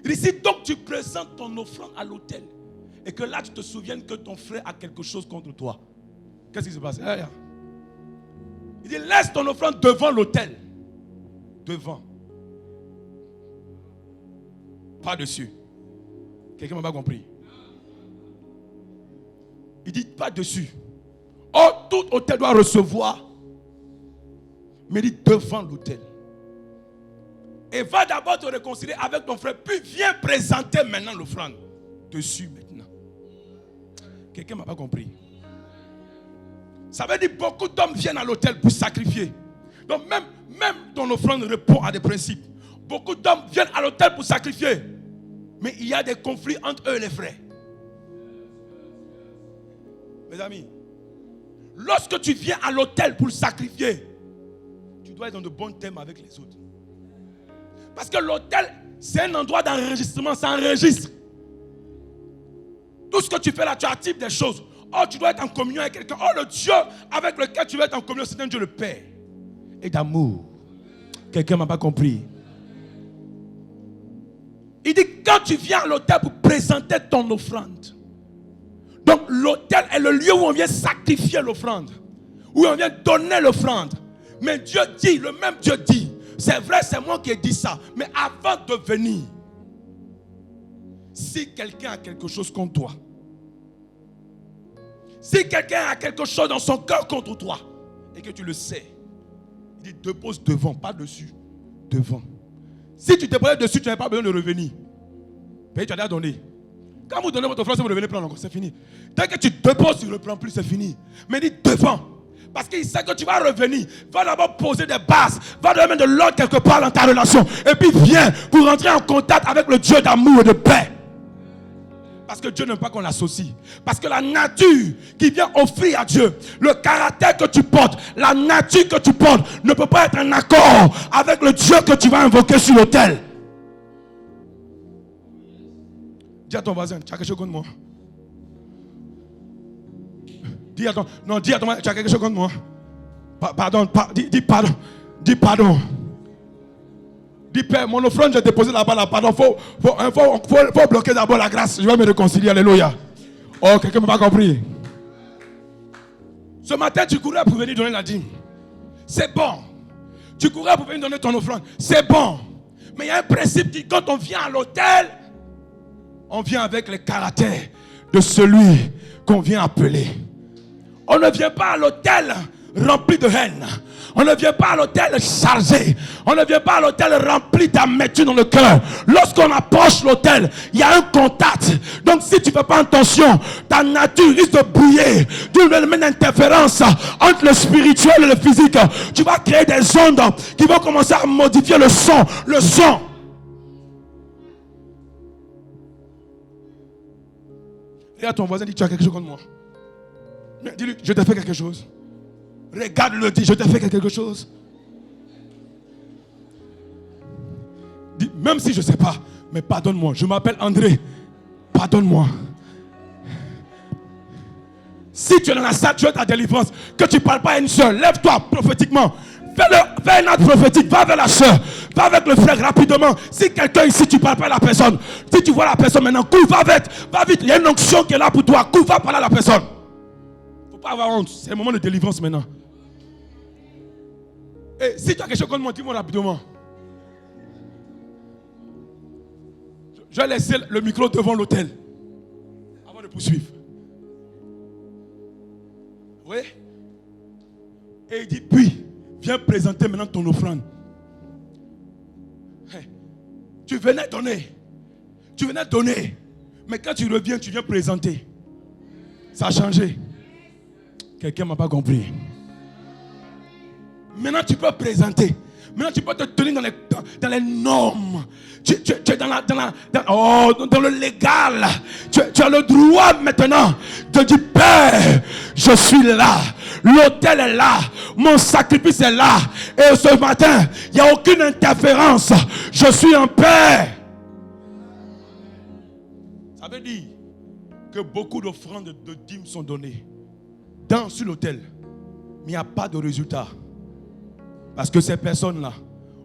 Il dit, si donc tu présentes ton offrande à l'autel et que là tu te souviennes que ton frère a quelque chose contre toi, qu'est-ce qui se passe? Il dit, laisse ton offrande devant l'autel. Devant. Pas dessus. Quelqu'un m'a pas compris. Il dit pas dessus. Oh, tout autel doit recevoir. Mais il dit devant l'autel. Et va d'abord te réconcilier avec ton frère. Puis viens présenter maintenant l'offrande. Dessus maintenant. Quelqu'un m'a pas compris. Ça veut dire beaucoup d'hommes viennent à l'autel pour sacrifier. Donc même ton offrande répond à des principes. Beaucoup d'hommes viennent à l'autel pour sacrifier. Mais il y a des conflits entre eux et les frères. Mes amis, lorsque tu viens à l'autel pour sacrifier, tu dois être dans de bons thèmes avec les autres. Parce que l'autel, c'est un endroit d'enregistrement, ça enregistre. Tout ce que tu fais là, tu actives des choses. Oh, tu dois être en communion avec quelqu'un. Oh, le Dieu avec lequel tu vas être en communion, c'est un Dieu de paix et d'amour. Quelqu'un ne m'a pas compris. Il dit, quand tu viens à l'autel pour présenter ton offrande, donc l'autel est le lieu où on vient sacrifier l'offrande, où on vient donner l'offrande. Mais Dieu dit, le même Dieu dit, c'est vrai, c'est moi qui ai dit ça, mais avant de venir, si quelqu'un a quelque chose contre toi, si quelqu'un a quelque chose dans son cœur contre toi, et que tu le sais, il dit, dépose devant, pas dessus, devant. Si tu te poses dessus, tu n'as pas besoin de revenir. Mais tu as déjà donné. Quand vous donnez votre offrande, vous revenez prendre encore, c'est fini. Dès que tu déposes, tu ne reprends plus, c'est fini. Mais dis devant. Parce qu'il sait que tu vas revenir. Va d'abord poser des bases. Va donner de l'ordre quelque part dans ta relation. Et puis viens pour rentrer en contact avec le Dieu d'amour et de paix. Parce que Dieu n'aime pas qu'on l'associe. Parce que la nature qui vient offrir à Dieu, le caractère que tu portes, la nature que tu portes, ne peut pas être en accord avec le Dieu que tu vas invoquer sur l'autel. Dis à ton voisin, tu as quelque chose contre moi. Dis à ton voisin, tu as quelque chose contre moi. Pardon, dis pardon. Dis pardon. Dis Père, mon offrande, j'ai déposé là-bas, là, pardon. Faut bloquer d'abord la grâce. Je vais me réconcilier, alléluia. Oh, quelqu'un ne m'a pas compris. Ce matin, tu courais pour venir donner la dîme. C'est bon. Tu courais pour venir donner ton offrande. C'est bon. Mais il y a un principe qui, quand on vient à l'autel, on vient avec le caractère de celui qu'on vient appeler. On ne vient pas à l'autel rempli de haine. On ne vient pas à l'autel chargé. On ne vient pas à l'autel rempli d'amertume dans le cœur. Lorsqu'on approche l'autel, il y a un contact. Donc si tu ne fais pas attention, ta nature risque de brouiller. D'une même interférence entre le spirituel et le physique. Tu vas créer des ondes qui vont commencer à modifier le son. Le son. Regarde ton voisin, dis tu as quelque chose contre moi. Dis-lui, je t'ai fait quelque chose. Regarde-le, dis, je t'ai fait quelque chose. Dis, même si je ne sais pas, mais pardonne-moi. Je m'appelle André, pardonne-moi. Si tu es dans la salle, tu as ta délivrance, que tu ne parles pas à une soeur, lève-toi prophétiquement. Fais un acte prophétique, va vers la soeur, va avec le frère rapidement. Si quelqu'un ici, tu ne parles pas à la personne, si tu vois la personne maintenant, cours, va vite, va vite. Il y a une onction qui est là pour toi, cours, va parler à la personne. Il ne faut pas avoir honte, c'est le moment de délivrance maintenant. Et si tu as quelque chose contre moi, dis-moi rapidement. Je vais laisser le micro devant l'autel avant de poursuivre. Oui. Et il dit, puis, viens présenter maintenant ton offrande. Hey, tu venais donner. Mais quand tu reviens, tu viens présenter. Ça a changé. Quelqu'un ne m'a pas compris. Maintenant, tu peux présenter. Maintenant, tu peux te tenir dans les normes. Tu es dans le légal. Tu as le droit maintenant de dire, Père, je suis là. L'autel est là. Mon sacrifice est là. Et ce matin, il n'y a aucune interférence. Je suis un Père. Ça veut dire que beaucoup d'offrandes de dîmes sont données sur l'autel. Mais il n'y a pas de résultat. Parce que ces personnes-là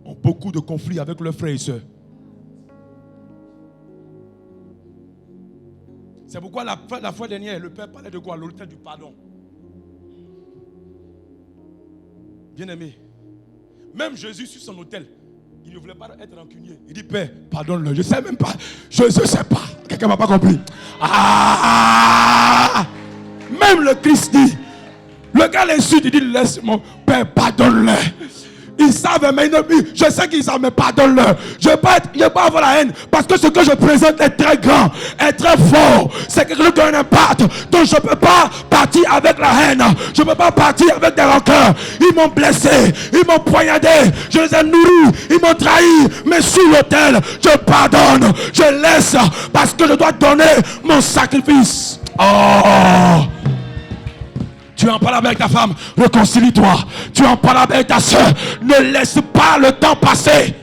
ont beaucoup de conflits avec leurs frères et sœurs. C'est pourquoi la fois dernière, le Père parlait de quoi? L'autel du pardon. Bien-aimé, même Jésus sur son autel, il ne voulait pas être rancunier. Il dit, Père, pardonne-le. Je ne sais même pas. Je ne sais pas. Quelqu'un ne m'a pas compris. Même le Christ dit, le gars l'insulte, il dit, laisse mon Père, pardonne-le. Ils savent, mais je sais qu'ils savent, mais pardonne-leur. Je ne vais pas avoir la haine, parce que ce que je présente est très grand, est très fort. C'est quelque chose qui a un impact. Donc je ne peux pas partir avec la haine. Je ne peux pas partir avec des rancœurs. Ils m'ont blessé, ils m'ont poignardé, je les ai nourris, ils m'ont trahi. Mais sur l'autel, je pardonne, je laisse, parce que je dois donner mon sacrifice. Oh! Tu en parles avec ta femme, réconcilie-toi. Tu en parles avec ta soeur, ne laisse pas le temps passer.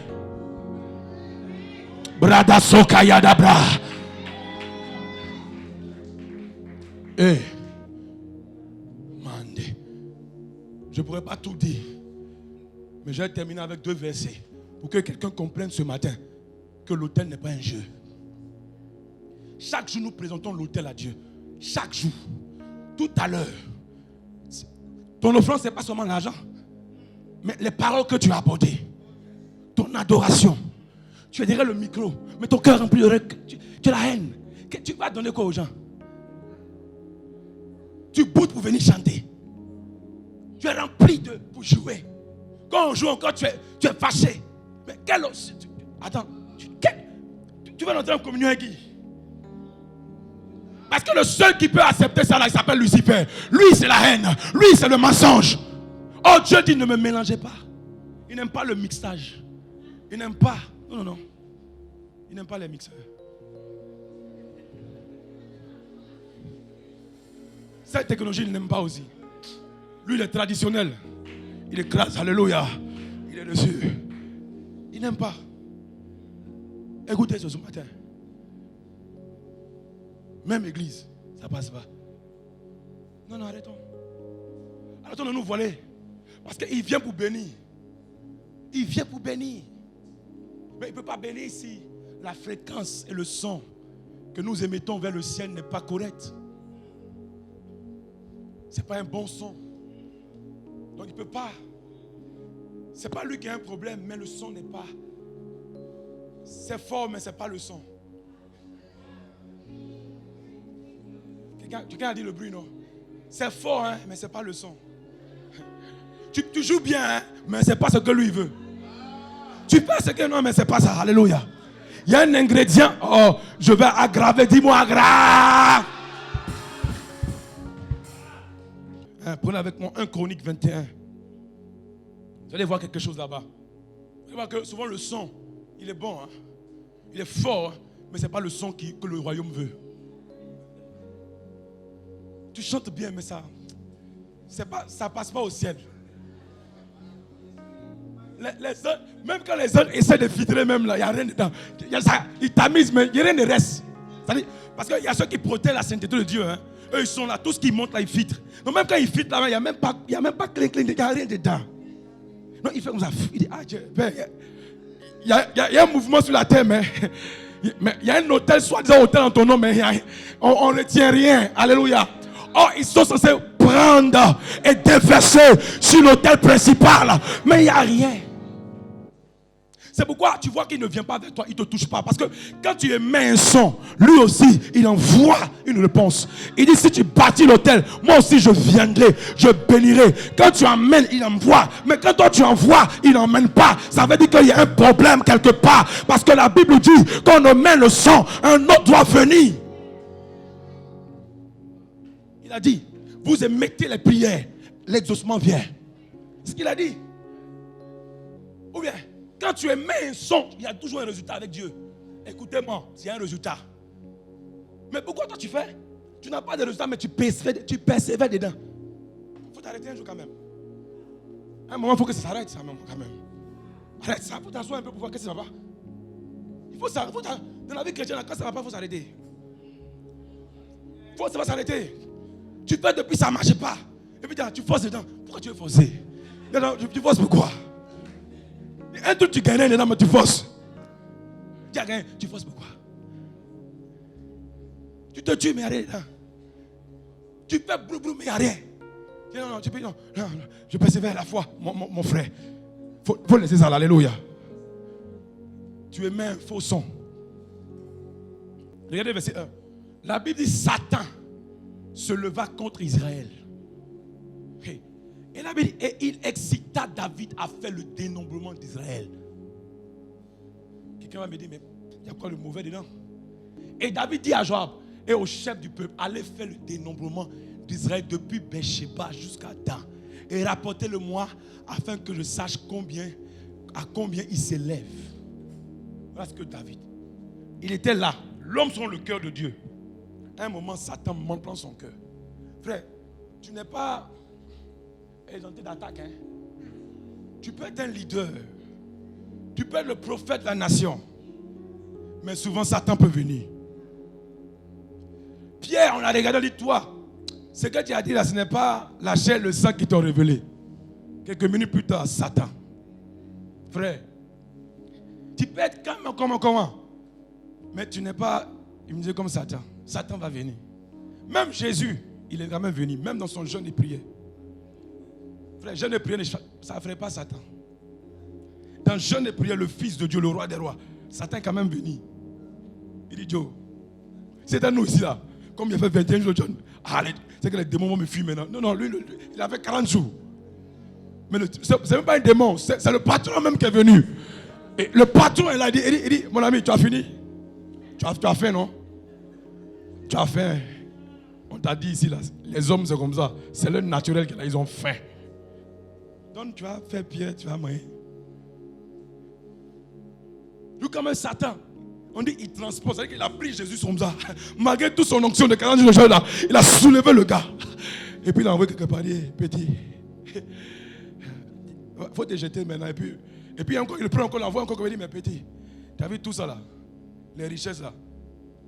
Brada Sokayadabra. Mande. Je ne pourrais pas tout dire, mais je vais terminer avec 2 versets pour que quelqu'un comprenne ce matin que l'autel n'est pas un jeu. Chaque jour, nous présentons l'autel à Dieu. Chaque jour. Tout à l'heure. Ton offrande, ce n'est pas seulement l'argent, mais les paroles que tu as apportées, ton adoration. Tu es derrière le micro, mais ton cœur rempli de tu as la haine. Tu vas donner quoi aux gens? Tu boudes pour venir chanter. Tu es rempli pour jouer. Quand on joue encore, tu es fâché. Mais quel os? Attends, tu vas entrer en communion avec qui? Parce que le seul qui peut accepter ça là, il s'appelle Lucifer. Lui, c'est la haine. Lui, c'est le mensonge. Oh, Dieu dit, ne me mélangez pas. Il n'aime pas le mixage. Il n'aime pas. Non. Il n'aime pas les mixeurs. Cette technologie, il n'aime pas aussi. Lui, il est traditionnel. Il écrase, alléluia. Il est dessus. Il n'aime pas. Écoutez ce matin. Même église, ça passe pas. Non, arrêtons. Arrêtons de nous voler. Parce qu'il vient pour bénir. Il vient pour bénir. Mais il ne peut pas bénir si la fréquence et le son que nous émettons vers le ciel n'est pas correct. Ce n'est pas un bon son. Donc il ne peut pas. Ce n'est pas lui qui a un problème, mais le son n'est pas. C'est fort, mais ce n'est pas le son. Quelqu'un a dit le bruit, non? C'est fort, hein, mais ce n'est pas le son. Tu joues bien, hein, mais ce n'est pas ce que lui veut. Tu fais ce que non, mais ce n'est pas ça. Alléluia. Il y a un ingrédient. Oh, je vais aggraver. Dis-moi aggrave. Prenez avec moi 1 Chronique 21. Vous allez voir quelque chose là-bas. Vous allez voir que souvent le son, il est bon. Hein? Il est fort, hein, mais ce n'est pas le son que le royaume veut. Tu chantes bien, mais ça ne passe pas au ciel. Même quand les autres essaient de filtrer, même là, il n'y a rien dedans. Ils tamisent, mais il n'y a rien de reste. Parce qu'il y a ceux qui protègent la sainteté de Dieu. Hein. Eux, ils sont là, tout ce qui monte là, ils filtrent. Donc même quand ils filtrent là, il n'y a même pas clé, il n'y a rien dedans. Non, il fait comme ça. Il dit, ah Dieu, il y a un mouvement sur la terre, mais il y a un hôtel, soi-disant hôtel en ton nom, mais on ne tient rien. Alléluia. Oh, ils sont censés prendre et déverser sur l'autel principal, mais il n'y a rien. C'est pourquoi tu vois qu'il ne vient pas vers toi, il ne te touche pas. Parce que quand tu émets un son, lui aussi, il envoie une réponse. Il dit, si tu bâtis l'autel, moi aussi je viendrai, je bénirai. Quand tu emmènes, il envoie. Mais quand toi tu envoies, il n'emmène pas. Ça veut dire qu'il y a un problème quelque part. Parce que la Bible dit, quand on emmène le son, un autre doit venir. Il a dit, vous émettez les prières, l'exaucement vient. C'est ce qu'il a dit. Ou bien, quand tu émets un son, il y a toujours un résultat avec Dieu. Écoutez-moi, il y a un résultat. Mais pourquoi toi tu fais? Tu n'as pas de résultat, mais tu persévères dedans. Il faut t'arrêter un jour quand même. À un moment, il faut que ça s'arrête, ça quand même. Arrête ça, il faut t'asseoir un peu pour voir que ça va pas. Il faut ça, dans la vie chrétienne, quand ça ne va pas, il faut s'arrêter. Ça va s'arrêter. Tu fais depuis ça ne marche pas. Et puis tu forces dedans. Pourquoi tu veux forcer? Tu forces pourquoi? Un truc tu gagnes dedans, mais tu forces. Tu as gagné, tu forces pourquoi? Tu te tues, mais il n'y a rien dedans. Tu fais brou, mais il n'y a rien. Non, je persévère à la foi, mon frère. Faut laisser ça, alléluia. Tu émets un faux son. Regardez verset 1. La Bible dit Satan se leva contre Israël. Et la Bible dit, et il excita David à faire le dénombrement d'Israël. Quelqu'un va me dire, mais il y a quoi le mauvais dedans? Et David dit à Joab et au chef du peuple, allez faire le dénombrement d'Israël depuis Beersheba jusqu'à Dan. Et rapportez-le-moi afin que je sache à combien il s'élève. Voilà ce que David. Il était là, l'homme selon le cœur de Dieu. À un moment, Satan monte dans son cœur. Frère, tu n'es pas exempté d'attaque. Hein? Tu peux être un leader. Tu peux être le prophète de la nation. Mais souvent, Satan peut venir. Pierre, on a regardé, on dit, toi, ce que tu as dit là, ce n'est pas la chair et le sang qui t'ont révélé. Quelques minutes plus tard, Satan. Frère, tu peux être comment? Mais tu n'es pas, il me disait comme Satan. Satan va venir. Même Jésus, il est quand même venu. Même dans son jeûne de prière. Frère, jeûne de prière, ça ne ferait pas Satan. Dans le jeûne de prière, le Fils de Dieu, le roi des rois, Satan est quand même venu. Il dit, Joe, c'est à nous ici là. Comme il a fait 21 jours de jeûne. C'est que les démons vont me fuir maintenant. Non, lui, il a fait 40 jours. Mais ce n'est même pas un démon, c'est le patron même qui est venu. Et le patron, il a dit, mon ami, tu as fini? Tu as fait, non? Tu as faim. On t'a dit ici, là, les hommes, c'est comme ça. C'est leur naturel qu'ils ont faim. Donc, tu vas faire Pierre, tu vas manger. Lui, comme un Satan, on dit il transpose. C'est-à-dire qu'il a pris Jésus comme ça. Malgré toute son onction de 40 jours de jeûne, il a soulevé le gars. Et puis, il a envoyé quelque part, petit. Il faut te jeter maintenant. Et puis encore, il prend encore, l'envoie encore, il dit, mais petit, tu as vu tout ça là? Les richesses là.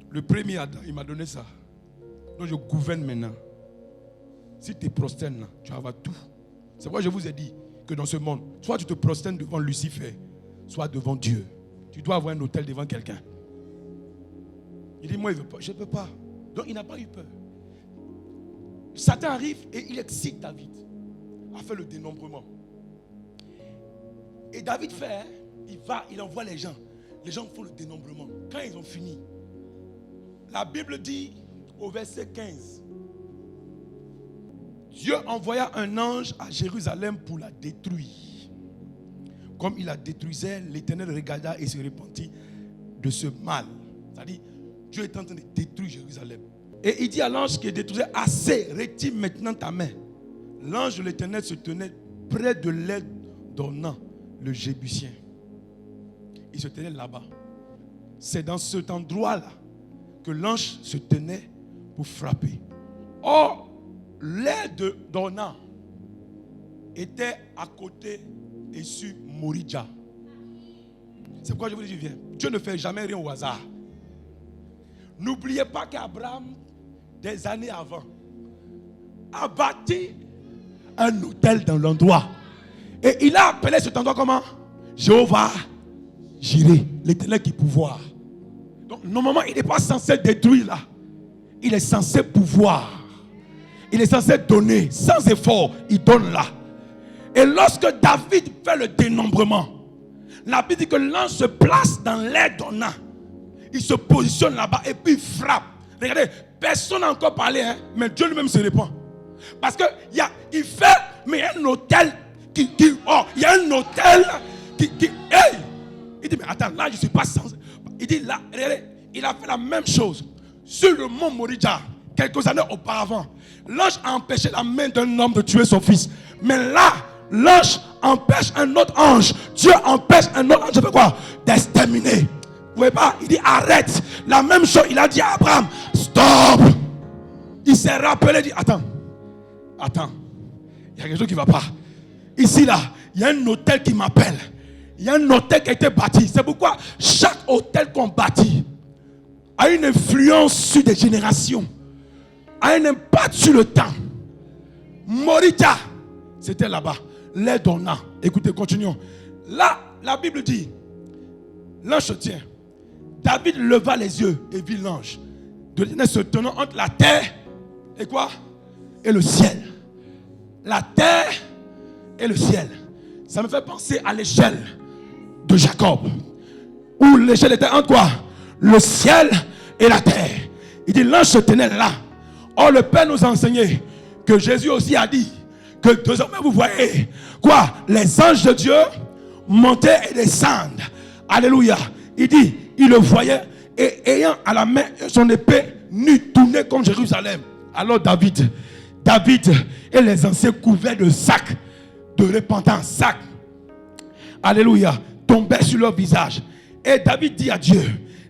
Le premier Adam, il m'a donné ça. Donc je gouverne maintenant. Si tu te prosternes, tu vas avoir tout. C'est pourquoi je vous ai dit que dans ce monde, soit tu te prosternes devant Lucifer, soit devant Dieu. Tu dois avoir un hôtel devant quelqu'un. Il dit, moi, je ne peux pas. Donc il n'a pas eu peur. Satan arrive et il excite David à faire le dénombrement. Et David fait, il envoie les gens. Les gens font le dénombrement. Quand ils ont fini, la Bible dit au verset 15, Dieu envoya un ange à Jérusalem pour la détruire. Comme il la détruisait, l'Éternel regarda et se repentit de ce mal. C'est-à-dire, Dieu est en train de détruire Jérusalem. Et il dit à l'ange qui détruisait, assez, retire maintenant ta main. L'ange de l'Éternel se tenait près de l'aile d'Ornan, le Jébusien. Il se tenait là-bas. C'est dans cet endroit-là que l'ange se tenait pour frapper. Or, l'aile d'Ornan était à côté et sur Morija. C'est pourquoi je vous dis, viens. Dieu ne fait jamais rien au hasard. N'oubliez pas qu'Abraham, des années avant, a bâti un hôtel dans l'endroit. Et il a appelé cet endroit comment? Jéhovah Jireh, l'Éternel qui pouvoir. Donc normalement, il n'est pas censé détruire là. Il est censé pouvoir. Il est censé donner sans effort. Il donne là. Et lorsque David fait le dénombrement, la Bible dit que l'ange se place dans l'air donnant. Il se positionne là-bas et puis il frappe. Regardez, personne n'a encore parlé, hein, mais Dieu lui-même se répond. Parce que il fait, mais il y a un hôtel il y a un hôtel hey! Il dit, mais attends, là je ne suis pas censé. Il dit, là, regardez, il a fait la même chose sur le mont Morija, quelques années auparavant. L'ange a empêché la main d'un homme de tuer son fils. Mais là, l'ange empêche un autre ange. Dieu empêche un autre ange de faire quoi? D'exterminer. Vous voyez pas? Il dit arrête. La même chose, il a dit à Abraham, stop. Il s'est rappelé, il dit attends. Il y a quelque chose qui ne va pas. Ici là, il y a un hôtel qui m'appelle. Il y a un hôtel qui a été bâti. C'est pourquoi chaque hôtel qu'on bâtit a une influence sur des générations, a un impact sur le temps. Morija, c'était là-bas. Les donnants. Écoutez, continuons. Là, la Bible dit, l'ange se tient. David leva les yeux et vit l'ange de l'Éternel se tenant entre la terre et quoi? Et le ciel. La terre et le ciel. Ça me fait penser à l'échelle de Jacob, où l'échelle était entre quoi? Le ciel et la terre. Il dit l'ange se tenait là. Or le Père nous a enseigné que Jésus aussi a dit que désormais vous voyez quoi? Les anges de Dieu monter et descendre. Alléluia. Il dit, il le voyait et ayant à la main son épée nue tournée comme Jérusalem. Alors David et les anciens couverts de sacs de repentance, sacs, alléluia, tombaient sur leur visage. Et David dit à Dieu,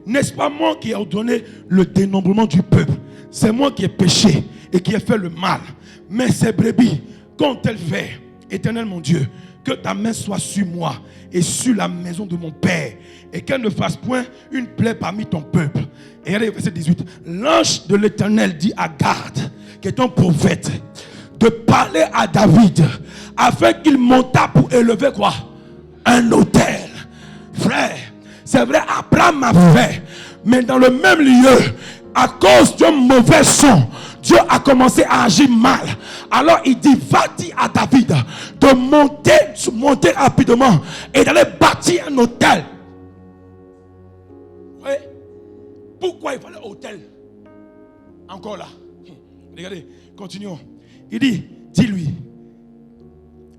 n'est-ce pas moi qui ai ordonné le dénombrement du peuple? C'est moi qui ai péché et qui ai fait le mal. Mais ces brebis, qu'ont-elles fait? Éternel mon Dieu, que ta main soit sur moi et sur la maison de mon père, et qu'elle ne fasse point une plaie parmi ton peuple. Et regardez, verset 18. L'ange de l'Éternel dit à Gad, qui est un prophète, de parler à David afin qu'il montât pour élever quoi? Un autel. Frère, c'est vrai, Abraham a fait, mais dans le même lieu, à cause d'un mauvais son, Dieu a commencé à agir mal. Alors il dit, va dire à David de monter rapidement et d'aller bâtir un hôtel. Oui. Pourquoi il fallait un hôtel? Encore là. Regardez, continuons. Il dit, dis-lui,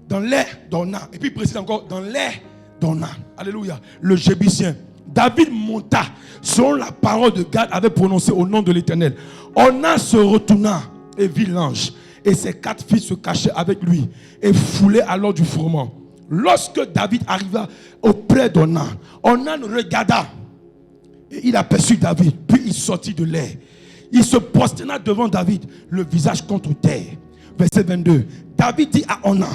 dans l'air donnant, et puis il précise encore, dans l'air donnant, alléluia, le Jébusien, David monta selon la parole de Gad avait prononcé au nom de l'Éternel. Ornan se retourna et vit l'ange, et ses 4 fils se cachaient avec lui et foulaient alors du froment. Lorsque David arriva auprès d'Ornan, Ornan regarda et il aperçut David, puis il sortit de l'air. Il se prosterna devant David, le visage contre terre. Verset 22. David dit à Ornan,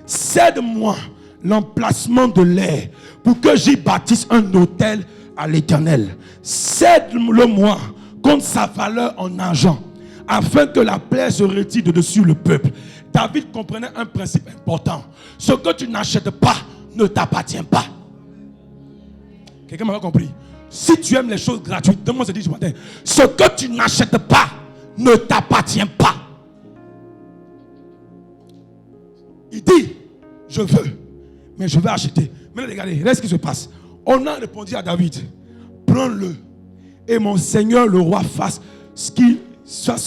cède-moi l'emplacement de l'air pour que j'y bâtisse un autel à l'Éternel. Cède-le-moi contre sa valeur en argent, afin que la plaie se retire de dessus le peuple. David comprenait un principe important. Ce que tu n'achètes pas ne t'appartient pas. Quelqu'un m'a compris? Si tu aimes les choses gratuites, demande ce matin, ce que tu n'achètes pas ne t'appartient pas. Il dit, je veux, mais je vais acheter. Maintenant, regardez, regardez ce qui se passe. On a répondu à David, prends-le, et mon Seigneur le roi fasse ce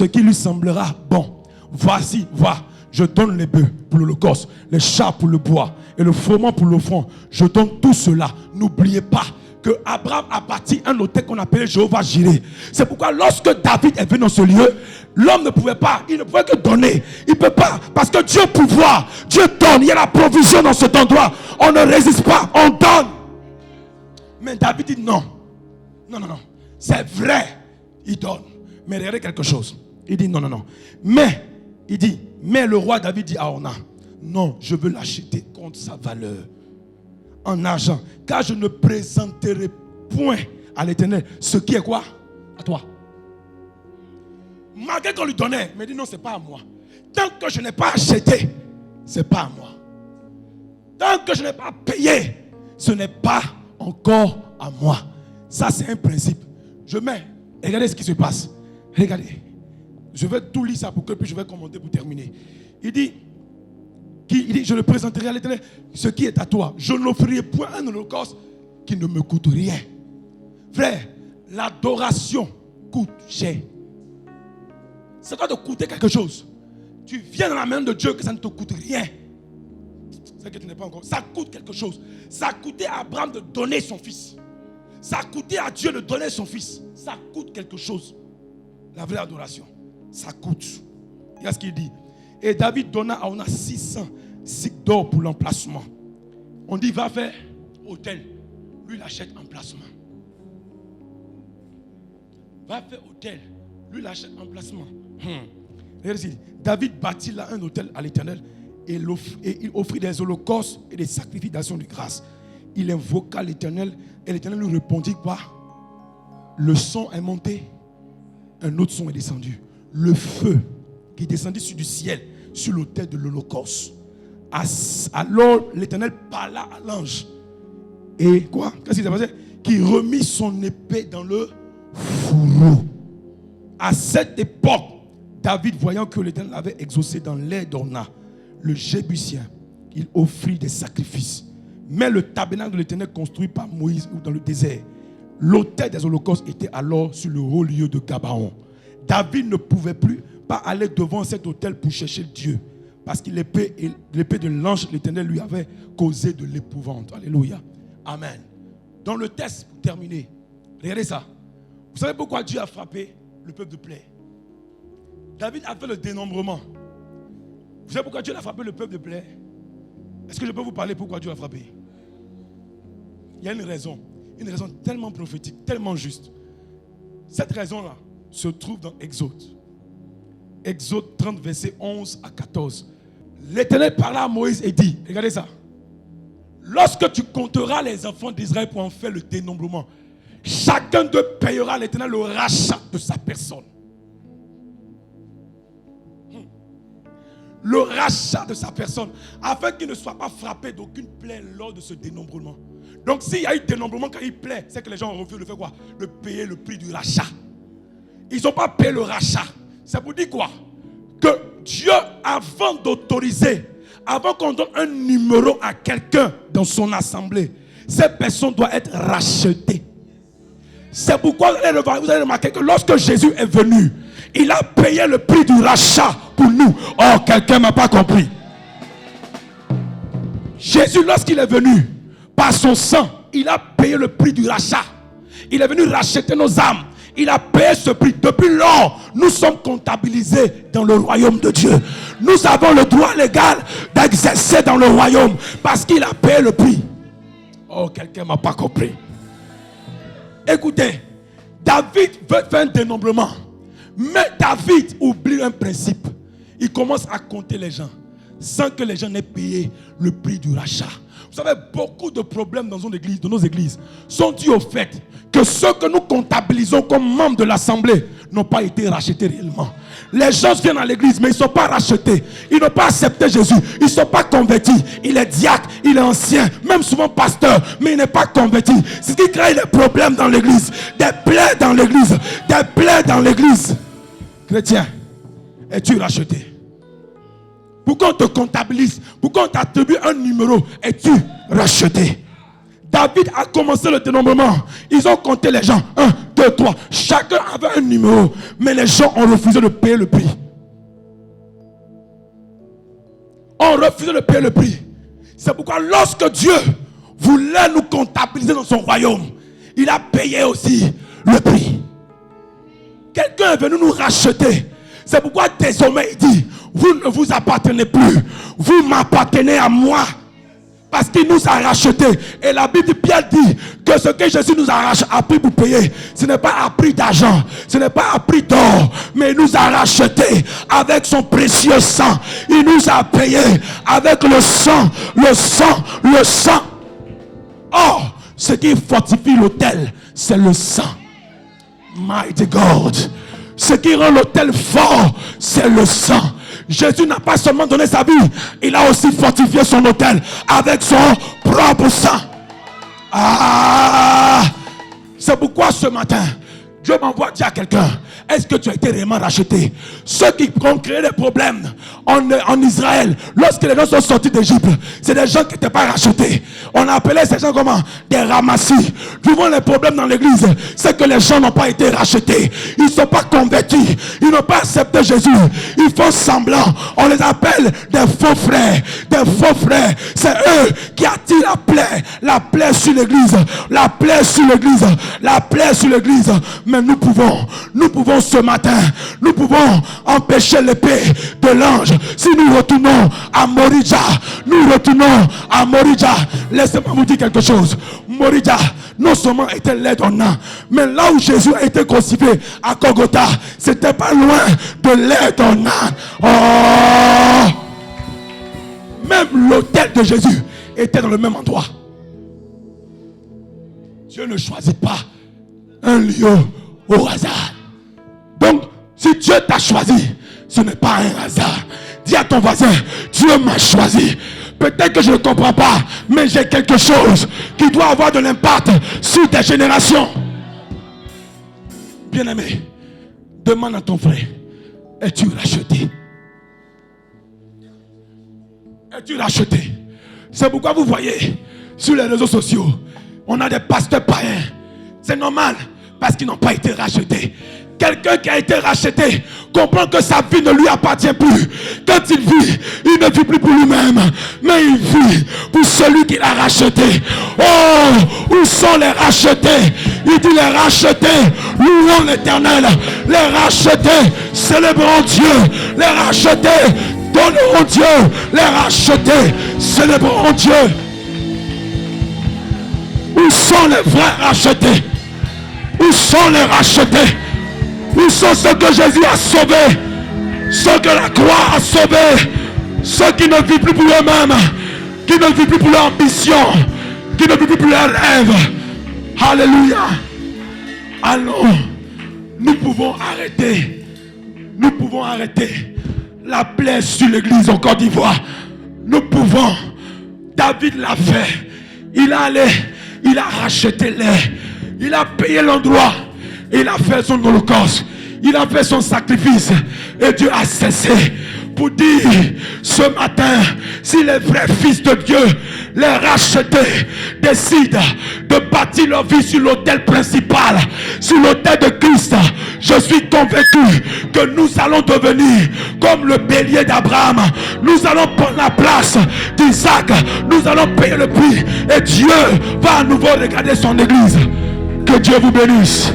qui lui semblera bon. Voici, vois, je donne les bœufs pour l'holocauste, les chats pour le bois, et le froment pour l'offrande. Je donne tout cela. N'oubliez pas que Abraham a bâti un hôtel qu'on appelait Jéhovah Jireh. C'est pourquoi lorsque David est venu dans ce lieu, l'homme ne pouvait pas, il ne pouvait que donner. Il ne peut pas, parce que Dieu pouvoir, Dieu donne, il y a la provision dans cet endroit. On ne résiste pas, on donne. Mais David dit non. Non. C'est vrai, il donne. Mais regardez quelque chose. Il dit non. Mais, il dit, mais le roi David dit à Ornan, non, je veux l'acheter contre sa valeur. en argent, car je ne présenterai point à l'Éternel ce qui est quoi? À toi. Malgré qu'on lui donnait, il me dit non, c'est pas à moi. Tant que je n'ai pas acheté, c'est pas à moi. Tant que je n'ai pas payé, ce n'est pas encore à moi. Ça, c'est un principe. Je mets, regardez ce qui se passe. Regardez. Je vais tout lire ça pour que puis je vais commenter pour terminer. Il dit, je le présenterai à l'Éternel ce qui est à toi. Je n'offrirai point un holocauste qui ne me coûte rien. Frère, l'adoration coûte cher. Ça doit te coûter quelque chose. Tu viens dans la main de Dieu que ça ne te coûte rien. C'est que tu n'es pas encore. Ça coûte quelque chose. Ça a coûté à Abraham de donner son fils. Ça a coûté à Dieu de donner son fils. Ça coûte quelque chose. La vraie adoration. Ça coûte. Il y a ce qu'il dit. Et David donna à Ornan 600 cycles d'or pour l'emplacement. On dit va faire hôtel. Lui il achète emplacement. Va faire hôtel. Lui il achète emplacement. David bâtit là un hôtel à l'Éternel et il offrit des holocaustes et des sacrifices d'action de grâce. Il invoqua l'Éternel et l'Éternel lui répondit quoi? Le son est monté, un autre son est descendu. Le feu qui descendit du ciel sur l'autel de l'Holocauste. Alors l'Éternel parla à l'ange. Et quoi? Qu'est-ce qui s'est passé? Qui remit son épée dans le fourreau. À cette époque, David, voyant que l'Éternel avait exaucé dans l'air d'Ornan, le Jébusien, il offrit des sacrifices. Mais le tabernacle de l'Éternel construit par Moïse dans le désert, l'autel des holocaustes était alors sur le haut lieu de Gabaon. David ne pouvait plus pas aller devant cet autel pour chercher Dieu, parce que l'épée de l'ange de l'Éternel lui avait causé de l'épouvante. Alléluia. Amen. Dans le texte, pour terminer, regardez ça. Vous savez pourquoi Dieu a frappé le peuple de plaie? David a fait le dénombrement. Vous savez pourquoi Dieu a frappé le peuple de plaie? Est-ce que je peux vous parler pourquoi Dieu a frappé? Il y a une raison tellement prophétique, tellement juste. Cette raison-là se trouve dans Exode. Exode 30, versets 11 à 14. L'Éternel parla à Moïse et dit, regardez ça. Lorsque tu compteras les enfants d'Israël pour en faire le dénombrement, chacun d'eux payera à l'Éternel le rachat de sa personne. Le rachat de sa personne, afin qu'il ne soit pas frappé d'aucune plaie lors de ce dénombrement. Donc s'il y a eu dénombrement quand il plaît, c'est que les gens refusent de faire quoi? De payer le prix du rachat. Ils n'ont pas payé le rachat. Ça vous dit quoi? Que Dieu, avant d'autoriser, avant qu'on donne un numéro à quelqu'un dans son assemblée, cette personne doit être rachetée. C'est pourquoi vous allez remarquer que lorsque Jésus est venu, il a payé le prix du rachat pour nous. Oh, quelqu'un ne m'a pas compris. Jésus, lorsqu'il est venu, par son sang, il a payé le prix du rachat. Il est venu racheter nos âmes. Il a payé ce prix. Depuis lors, nous sommes comptabilisés dans le royaume de Dieu. Nous avons le droit légal d'exercer dans le royaume parce qu'il a payé le prix. Oh, quelqu'un ne m'a pas compris. Écoutez, David veut faire un dénombrement. Mais David oublie un principe. Il commence à compter les gens sans que les gens n'aient payé le prix du rachat. Vous savez, beaucoup de problèmes dans nos églises sont dus au fait que ceux que nous comptabilisons comme membres de l'assemblée n'ont pas été rachetés réellement. Les gens viennent à l'église, mais ils ne sont pas rachetés. Ils n'ont pas accepté Jésus. Ils ne sont pas convertis. Il est diacre, il est ancien, même souvent pasteur, mais il n'est pas converti. C'est ce qui crée des problèmes dans l'église. Des plaies dans l'église. Des plaies dans l'église. Chrétien, es-tu racheté? Pourquoi on te comptabilise? Pourquoi on t'attribue un numéro? Es-tu racheté? David a commencé le dénombrement. Ils ont compté les gens. 1, 2, 3. Chacun avait un numéro. Mais les gens ont refusé de payer le prix. On refusé de payer le prix. C'est pourquoi lorsque Dieu voulait nous comptabiliser dans son royaume, il a payé aussi le prix. Quelqu'un est venu nous racheter. C'est pourquoi désormais il dit, vous ne vous appartenez plus. Vous m'appartenez à moi. Parce qu'il nous a rachetés. Et la Bible Pierre dit que ce que Jésus nous a appris pour payer, ce n'est pas à prix d'argent, ce n'est pas à prix d'or, mais il nous a rachetés avec son précieux sang. Il nous a payé avec le sang, le sang, le sang. Or, ce qui fortifie l'autel, c'est le sang. Mighty God. Ce qui rend l'autel fort, c'est le sang. Jésus n'a pas seulement donné sa vie, il a aussi fortifié son autel avec son propre sang. Ah! C'est pourquoi ce matin, Dieu m'envoie dire à quelqu'un, est-ce que tu as été réellement racheté? Ceux qui ont créé des problèmes en Israël, lorsque les gens sont sortis d'Égypte, c'est des gens qui n'étaient pas rachetés. On appelait ces gens comment? Des ramassis. Souvent les problèmes dans l'église, c'est que les gens n'ont pas été rachetés. Ils ne sont pas convertis. Ils n'ont pas accepté Jésus. Ils font semblant. On les appelle des faux frères. Des faux frères. C'est eux qui attirent la plaie sur l'église. La plaie sur l'église. La plaie sur l'église. Mais nous pouvons ce matin, nous pouvons empêcher l'épée de l'ange. Si nous retournons à Morija, laissez-moi vous dire quelque chose. Morija, non seulement était laid en âme, mais là où Jésus a été crucifié à Golgotha, c'était pas loin de laid en âme. Oh! Même l'autel de Jésus était dans le même endroit. Dieu ne choisit pas un lieu au hasard. Donc, si Dieu t'a choisi, ce n'est pas un hasard. Dis à ton voisin, Dieu m'a choisi. Peut-être que je ne comprends pas, mais j'ai quelque chose qui doit avoir de l'impact sur des générations. Bien-aimé, demande à ton frère, es-tu racheté? Es-tu racheté? C'est pourquoi vous voyez sur les réseaux sociaux, on a des pasteurs païens. C'est normal, parce qu'ils n'ont pas été rachetés. Quelqu'un qui a été racheté comprend que sa vie ne lui appartient plus. Quand il vit, il ne vit plus pour lui-même, mais il vit pour celui qui l'a racheté. Oh, où sont les rachetés? Il dit les rachetés, louons l'Éternel. Les rachetés, célébrons Dieu. Les rachetés, donneront Dieu. Les rachetés, célébrons Dieu. Où sont les vrais rachetés? Où sont les rachetés? Où sont ceux que Jésus a sauvés? Ceux que la croix a sauvés? Ceux qui ne vivent plus pour eux-mêmes, qui ne vivent plus pour leur ambition, qui ne vivent plus pour leurs rêves. Alléluia. Allons, nous pouvons arrêter la plaie sur l'église en Côte d'Ivoire. Nous pouvons. David l'a fait. Il a racheté l'air. Il a payé l'endroit. Il a fait son holocauste. Il a fait son sacrifice. Et Dieu a cessé pour dire ce matin, si les vrais fils de Dieu, les rachetés, décident de bâtir leur vie sur l'autel principal, sur l'autel de Christ, je suis convaincu que nous allons devenir comme le bélier d'Abraham. Nous allons prendre la place d'Isaac. Nous allons payer le prix. Et Dieu va à nouveau regarder son église. Que Dieu vous bénisse.